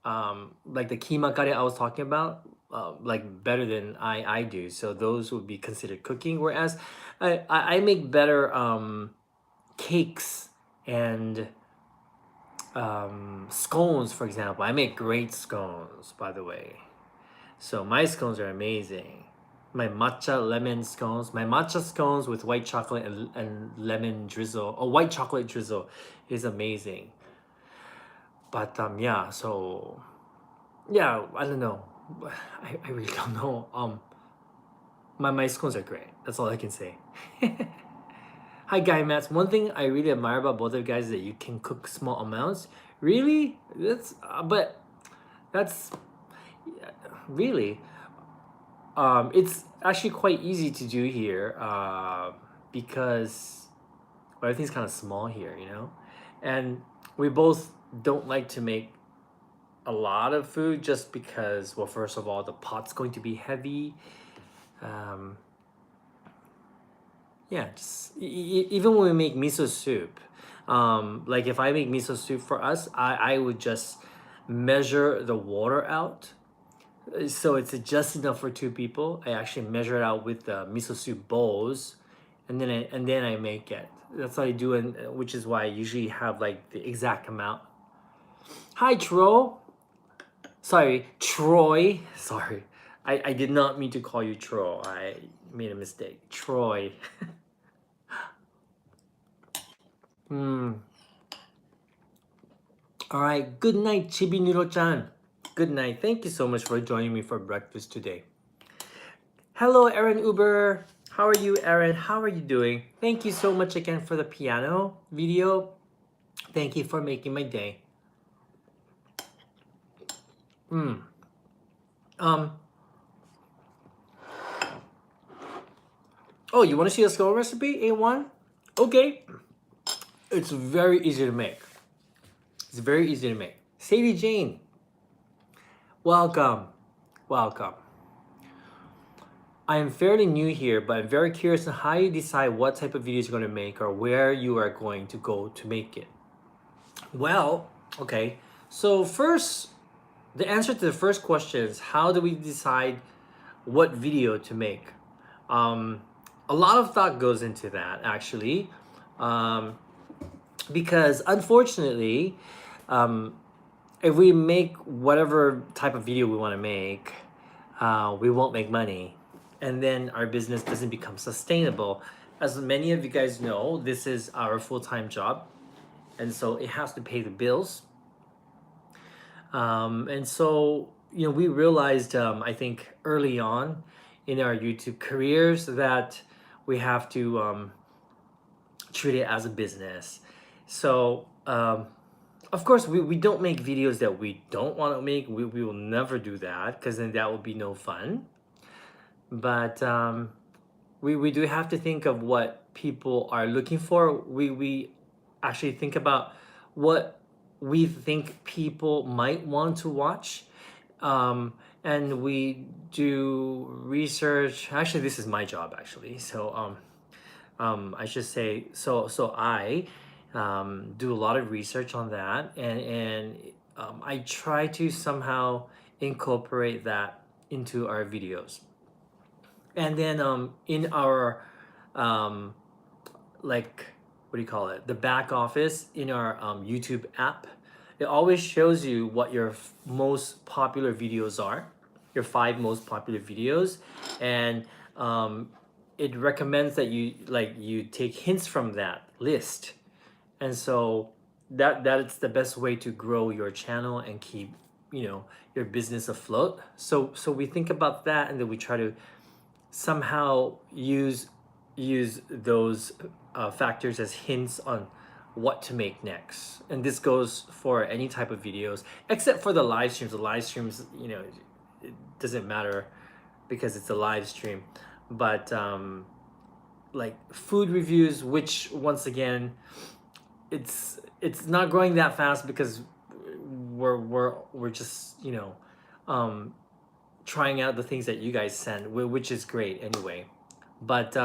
like the keema curry I was talking about, like better than I do. So those would be considered cooking. Whereas I make better cakes and scones, for example. I make great scones, by the way. So my scones are amazing. My matcha lemon scones, my matcha scones with white chocolate and lemon drizzle, or white chocolate drizzle, is amazing. But yeah, so yeah, I don't know. I really don't know. My scones are great. That's all I can say. Hi, Guy Mats. One thing I really admire about both of you guys is that you can cook small amounts. Really? But that's really. It's actually quite easy to do here because everything's kind of small here, and we both don't like to make a lot of food just because, well, first of all, the pot's going to be heavy. Um, yeah, just even when we make miso soup, like if I make miso soup for us, I would just measure the water out. So it's just enough for two people. I actually measure it out with the miso soup bowls, and then I make it. That's what I do, and which is why I usually have like the exact amount. Hi, Tro. Sorry, Troy. Sorry, I did not mean to call you Tro. I made a mistake. Troy. Hmm. All right. Good night, Chibi Noodle-chan. Good night. Thank you so much for joining me for breakfast today. Hello, Aaron Uber. How are you, Aaron? How are you doing? Thank you so much again for the piano video. Thank you for making my day. Mm. Um. Oh, you want to see a slow recipe? A1? Okay. It's very easy to make. It's very easy to make. Sadie Jane, welcome. Welcome. I am fairly new here, but I'm very curious on how you decide what type of videos you're going to make or where you are going to go to make it. Well, okay. So first, the answer to the first question is how do we decide what video to make? Um, a lot of thought goes into that actually, um, because unfortunately, um, if we make whatever type of video we want to make, we won't make money, and then our business doesn't become sustainable. As many of you guys know, this is our full-time job, and so it has to pay the bills. And so, we realized, I think, early on in our YouTube careers that we have to treat it as a business. So, of course, we don't make videos that we don't want to make. We will never do that because then that would be no fun. But we do have to think of what people are looking for. We actually think about what we think people might want to watch. Um, and we do research. Actually, this is my job, actually. So, I should say, so I do a lot of research on that, and I try to somehow incorporate that into our videos. And then in our um, like, what do you call it, the back office in our YouTube app, it always shows you what your most popular videos are, your 5 most popular videos, and um, it recommends that you take hints from that list. And so that's the best way to grow your channel and keep your business afloat. So we think about that, and then we try to somehow use those factors as hints on what to make next. And this goes for any type of videos except for the live streams. The live streams, it doesn't matter because it's a live stream. But like food reviews, which once again, it's not growing that fast because we're just um trying out the things that you guys send, which is great anyway. But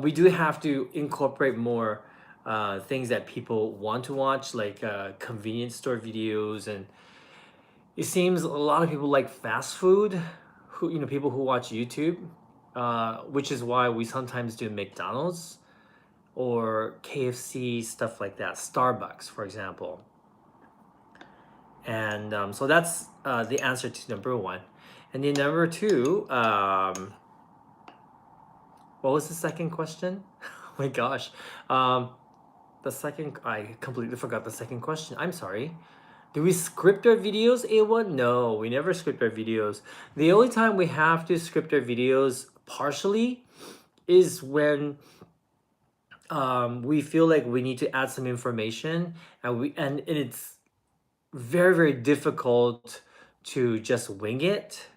we do have to incorporate more things that people want to watch, like convenience store videos, and it seems a lot of people like fast food. Who people who watch YouTube, which is why we sometimes do McDonald's or KFC, stuff like that. Starbucks, for example. And so that's the answer to number one. And then number two, what was the second question? Oh my gosh. I completely forgot the second question. I'm sorry. Do we script our videos, A1? No, we never script our videos. The only time we have to script our videos partially is when we feel like we need to add some information, and it's very, very difficult to just wing it.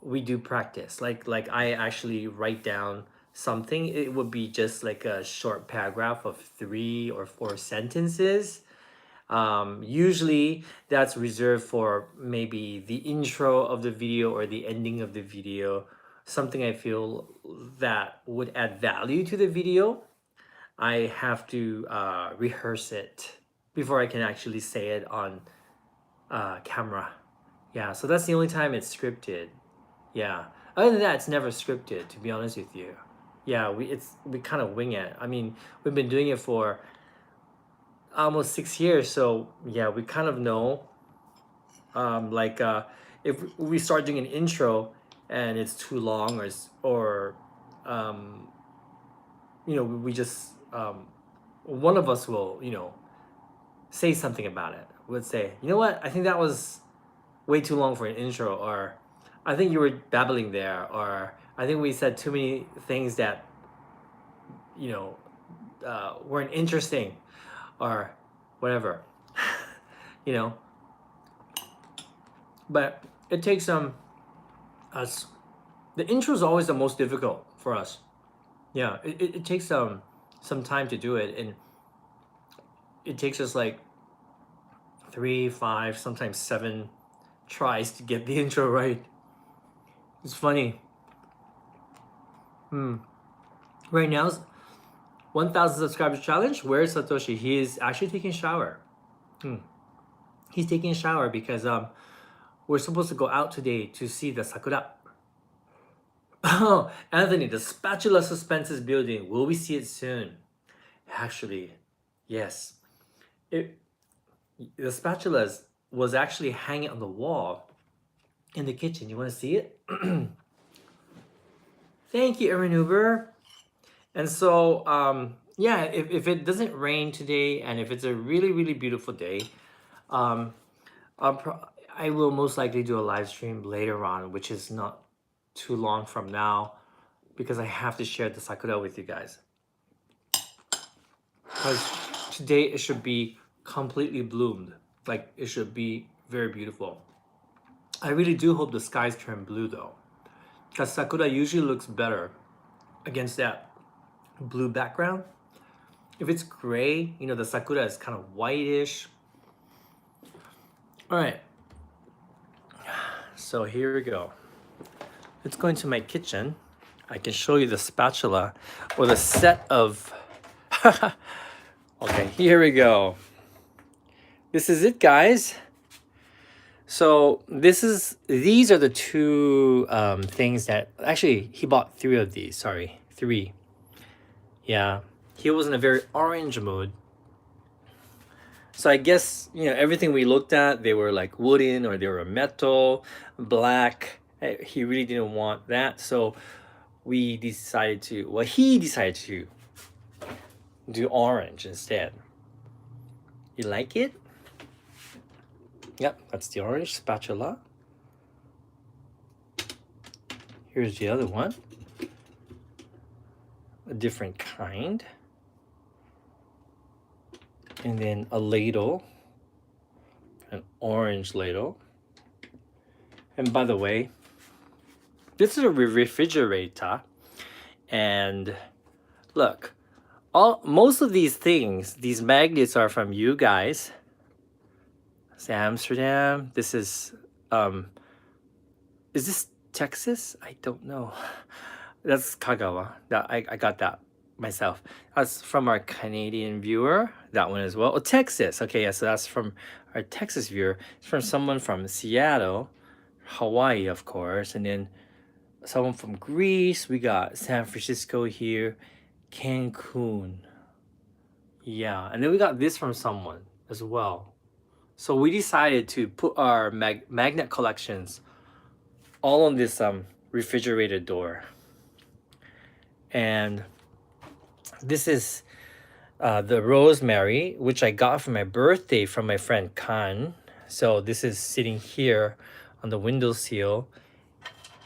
We do practice, like I actually write down something. It would be just like a short paragraph of 3 or 4 sentences. Usually that's reserved for maybe the intro of the video or the ending of the video, something I feel that would add value to the video. I have to rehearse it before I can actually say it on camera. Yeah, so that's the only time it's scripted. Yeah. Other than that, it's never scripted, to be honest with you. Yeah, we kind of wing it. I mean, we've been doing it for almost 6 years, so yeah, we kind of know. Like if we start doing an intro and it's too long, or um, we just one of us will, say something about it. Would say, you know what? I think that was way too long for an intro, or I think you were babbling there, or I think we said too many things that you know weren't interesting, or whatever. you know, but it takes us. The intro is always the most difficult for us. Yeah, it takes some time to do it, and it takes us like 3, 5, sometimes 7 tries to get the intro right. It's funny. Right now, 1,000 subscribers challenge. Where's Satoshi? He is actually taking a shower. He's taking a shower because we're supposed to go out today to see the sakura. Oh, Anthony, the spatula suspense is building. Will we see it soon? Actually, yes. It the spatulas was actually hanging on the wall in the kitchen. You want to see it? Thank you, Erin Uber. And so, yeah, if it doesn't rain today and if it's a really, really beautiful day, um, I will most likely do a live stream later on, which is not too long from now, because I have to share the sakura with you guys. Because today it should be completely bloomed. Like, it should be very beautiful. I really do hope the skies turn blue though, because sakura usually looks better against that blue background. If it's gray, the sakura is kind of whitish. All right, so here we go. Let's go into my kitchen. I can show you the spatula with a set of okay, here we go. This is it, guys. So these are the two things that actually he bought 3 of these. Sorry, 3. Yeah, he was in a very orange mood. So I guess everything we looked at, they were like wooden or they were metal, black. He really didn't want that, so he decided to do orange instead. You like it? Yep, that's the orange spatula. Here's the other one. A different kind. And then a ladle. An orange ladle. And by the way, this is a refrigerator. And look, most of these things, these magnets are from you guys. Amsterdam. This is this Texas? I don't know. That's Kagawa. That I got that myself. That's from our Canadian viewer. That one as well. Oh, Texas. Okay, yeah, so that's from our Texas viewer. It's from someone from Seattle, Hawaii, of course, and then someone from Greece. We got San Francisco here, Cancun. Yeah, and then we got this from someone as well. So we decided to put our magnet collections all on this refrigerator door. And this is the rosemary, which I got for my birthday from my friend Kan. So this is sitting here on the windowsill.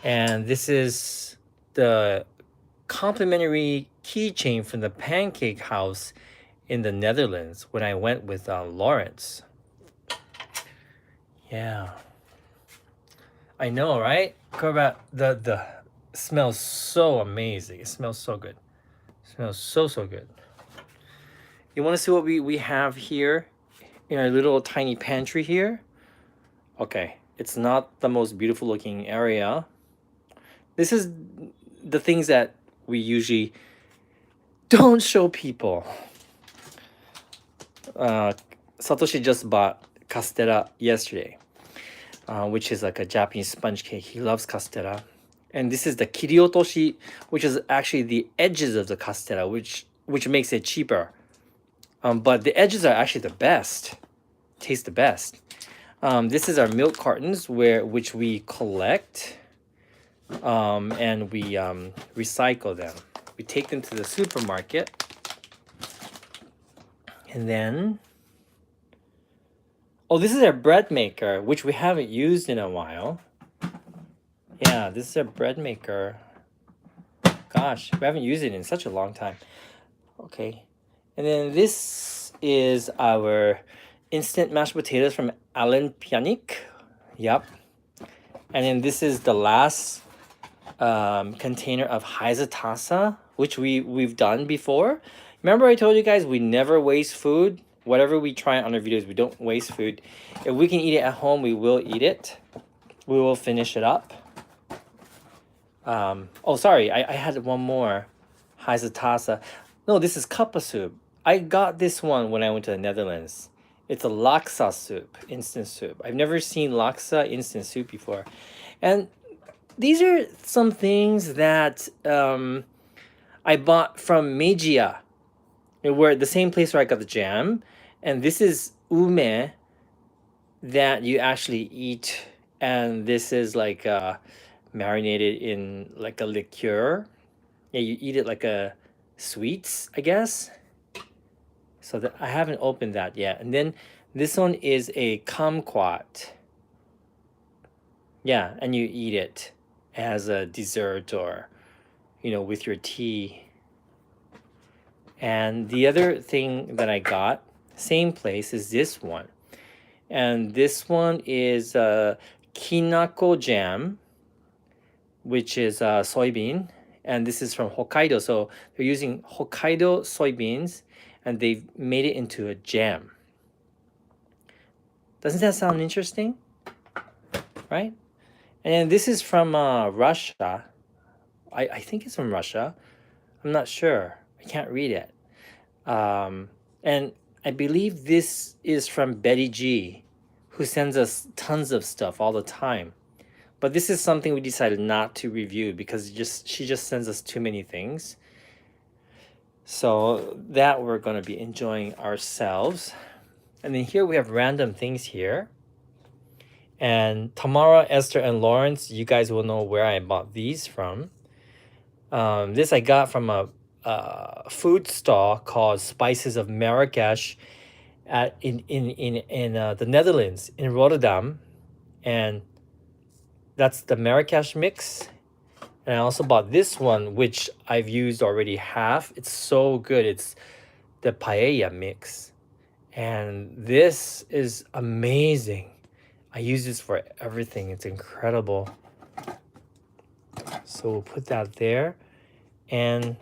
And this is the complimentary keychain from the Pancake House in the Netherlands when I went with Lawrence. Yeah. I know, right? Corbat, the smells so amazing. It smells so good. It smells so good. You want to see what we have here in our little tiny pantry here? Okay, it's not the most beautiful looking area. This is the things that we usually don't show people. Satoshi just bought castella yesterday, which is like a Japanese sponge cake. He loves castella. And this is the kiriotoshi, which is actually the edges of the castella, which makes it cheaper. But the edges are actually the best. Taste the best. This is our milk cartons which we collect, and we recycle them. We take them to the supermarket. And then, oh, this is our bread maker, which we haven't used in a while. Yeah, this is our bread maker. Gosh, we haven't used it in such a long time. Okay. And then this is our instant mashed potatoes from Alan Pianic. Yep. And then this is the last container of Haizatasa, which we've done before. Remember I told you guys we never waste food. Whatever we try on our videos, we don't waste food. If we can eat it at home, we will eat it. We will finish it up. Oh, sorry, I had one more. Haizatasa. No, this is kappa soup. I got this one when I went to the Netherlands. It's a laksa soup, instant soup. I've never seen laksa instant soup before. And these are some things that I bought from Meijia, where the same place where I got the jam. And this is ume that you actually eat, and this is like marinated in like a liqueur. Yeah, you eat it like a sweets, I guess. So that I haven't opened that yet. And then this one is a kumquat. Yeah, and you eat it as a dessert or, with your tea. And the other thing that I got, same place, is this one. And this one is kinako jam, which is soybean. And this is from Hokkaido. So they're using Hokkaido soybeans and they've made it into a jam. Doesn't that sound interesting? Right? And this is from Russia. I think it's from Russia. I'm not sure. I can't read it. And I believe this is from Betty G, who sends us tons of stuff all the time. But this is something we decided not to review because she just sends us too many things. So that we're going to be enjoying ourselves. And then here we have random things here. And Tamara, Esther, and Lawrence, you guys will know where I bought these from. This I got from a food stall called Spices of Marrakesh in the Netherlands, in Rotterdam. And that's the Marrakesh mix. And I also bought this one, which I've used already half. It's so good. It's the paella mix. And this is amazing. I use this for everything. It's incredible. So we'll put that there. And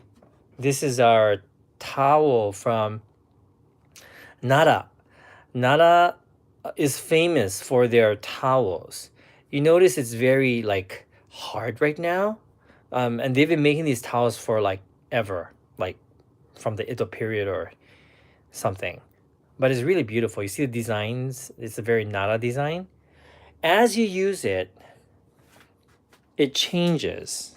this is our towel from Nara. Nara is famous for their towels. You notice it's very like hard right now. And they've been making these towels for like ever, like from the Edo period or something. But it's really beautiful. You see the designs? It's a very Nara design. As you use it, it changes.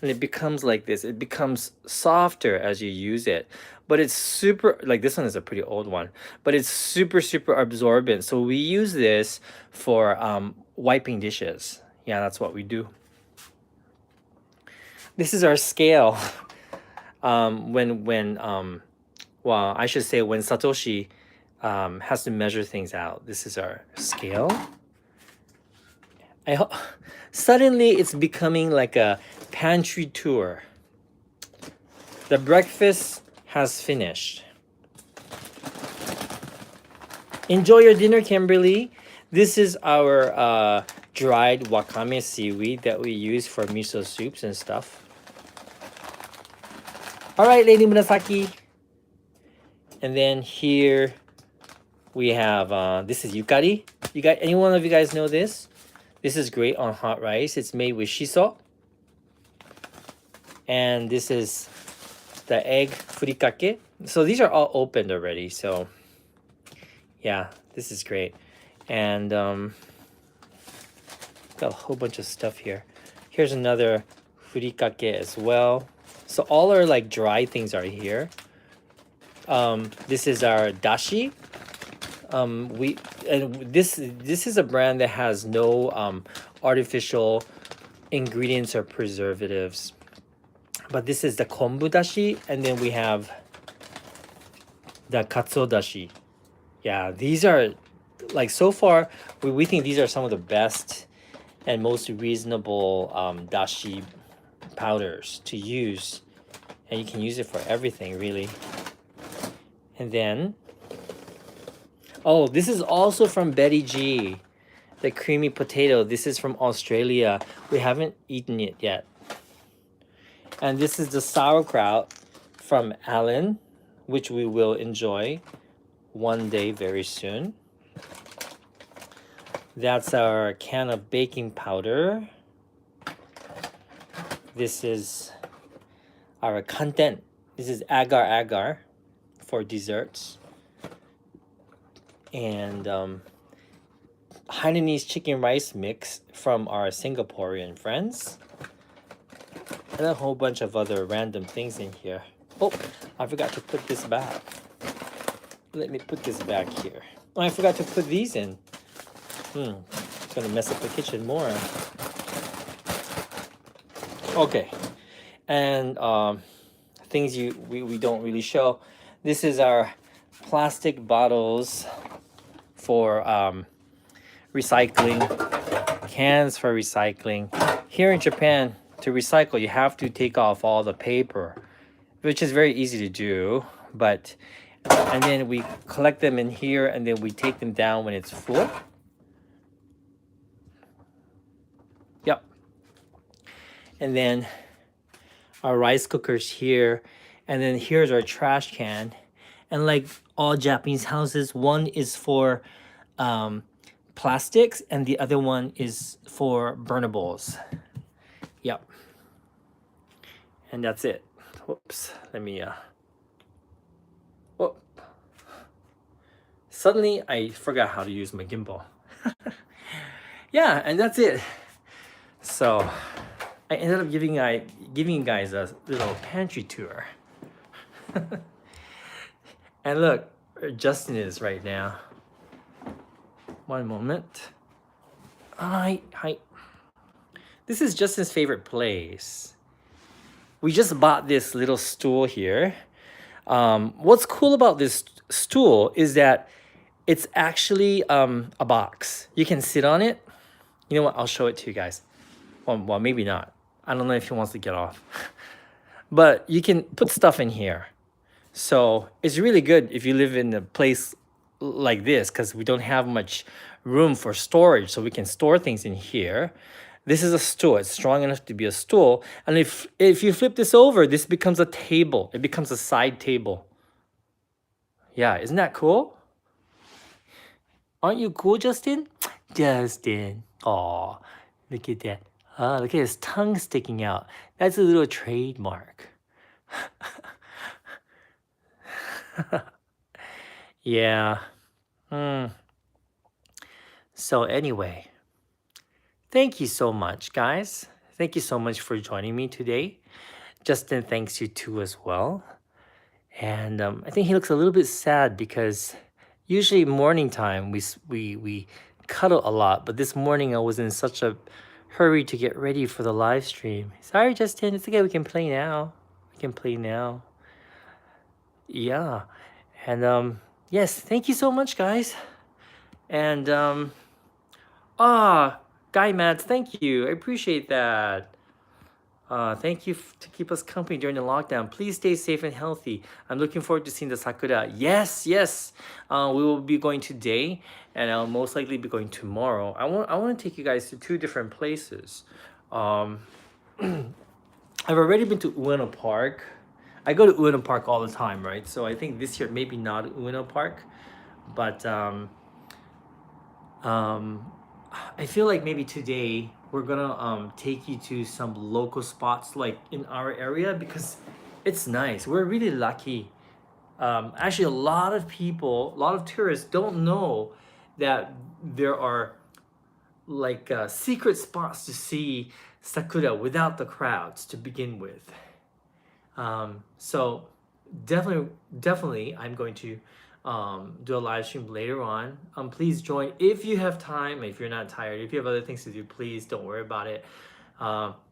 And it becomes like this. It becomes softer as you use it. But it's super, like this one is a pretty old one, but it's super, super absorbent. So we use this for wiping dishes. Yeah, that's what we do. This is our scale. Well, I should say when Satoshi has to measure things out. This is our scale. Suddenly it's becoming like a pantry tour. The breakfast has finished. Enjoy your dinner, Kimberly. This is our dried wakame seaweed that we use for miso soups and stuff. All right, Lady Murasaki. And then here we have, this is yukari. Any one of you guys know this? This is great on hot rice. It's made with shiso. And this is the egg furikake. So these are all opened already. So yeah, this is great. And got a whole bunch of stuff here. Here's another furikake as well. So all our like dry things are here. This is our dashi. This is a brand that has no artificial ingredients or preservatives. But this is the kombu dashi, and then we have the katsuo dashi. Yeah, these are like so far we think these are some of the best and most reasonable dashi powders to use, and you can use it for everything really. And then, oh, this is also from Betty G, the creamy potato. This is from Australia. We haven't eaten it yet. And this is the sauerkraut from Alan, which we will enjoy one day very soon. That's our can of baking powder. This is our content. This is agar agar for desserts. And Hainanese chicken rice mix from our Singaporean friends. And a whole bunch of other random things in here. Oh, I forgot to put this back. Let me put this back here. Oh, I forgot to put these in. It's gonna mess up the kitchen more. Okay, and things we don't really show. This is our plastic bottles for recycling, cans for recycling. Here in Japan, to recycle, you have to take off all the paper, which is very easy to do, but and then we collect them in here and then we take them down when it's full. Yep. And then our rice cookers here, and then here's our trash can. And like all Japanese houses, one is for plastics and the other one is for burnables. Yep. And that's it. Whoops. Let me whoop. Suddenly I forgot how to use my gimbal. Yeah, and that's it. So I ended up giving you guys a little pantry tour. And look, where Justin is right now. One moment. Hi. This is Justin's favorite place. We just bought this little stool here. What's cool about this stool is that it's actually a box. You can sit on it. You know what? I'll show it to you guys. Well, maybe not. I don't know if he wants to get off. But you can put stuff in here. So it's really good if you live in a place like this because we don't have much room for storage, so we can store things in here. This is a stool. It's strong enough to be a stool. And if you flip this over, this becomes a table. It becomes a side table. Yeah, isn't that cool? Aren't you cool, Justin? Justin. Aw, look at that. Look at his tongue sticking out. That's a little trademark. Yeah. So anyway, thank you so much, guys. Thank you so much for joining me today. Justin thanks you too as well. And I think he looks a little bit sad because usually morning time we cuddle a lot, but this morning I was in such a hurry to get ready for the live stream. Sorry, Justin. It's okay. We can play now. Yeah. And yes, thank you so much, guys. And Guy Mads, thank you. I appreciate that. Thank you to keep us company during the lockdown. Please stay safe and healthy. I'm looking forward to seeing the sakura. Yes. We will be going today, and I'll most likely be going tomorrow. I want to take you guys to two different places. I've already been to Ueno Park. I go to Ueno Park all the time, right? So I think this year maybe not Ueno Park, but I feel like maybe today we're gonna take you to some local spots like in our area because it's nice. We're really lucky. Actually, a lot of people, a lot of tourists don't know that there are like secret spots to see sakura without the crowds to begin with. So definitely, I'm going to do a live stream later on. Please join if you have time. If you're not tired, if you have other things to do, please don't worry about it.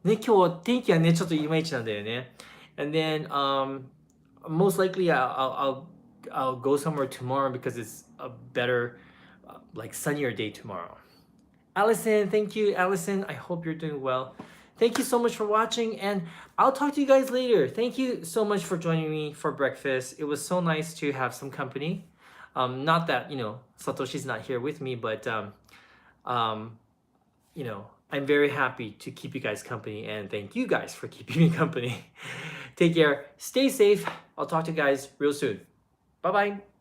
ね、今日天気はねちょっといまいちなんだよね。And then most likely I'll I'll go somewhere tomorrow because it's a better, like sunnier day tomorrow. Allison, thank you, Allison. I hope you're doing well. Thank you so much for watching, and I'll talk to you guys later. Thank you so much for joining me for breakfast. It was so nice to have some company. Not that, Satoshi's not here with me, but um, I'm very happy to keep you guys company, and thank you guys for keeping me company. Take care, stay safe. I'll talk to you guys real soon. Bye bye.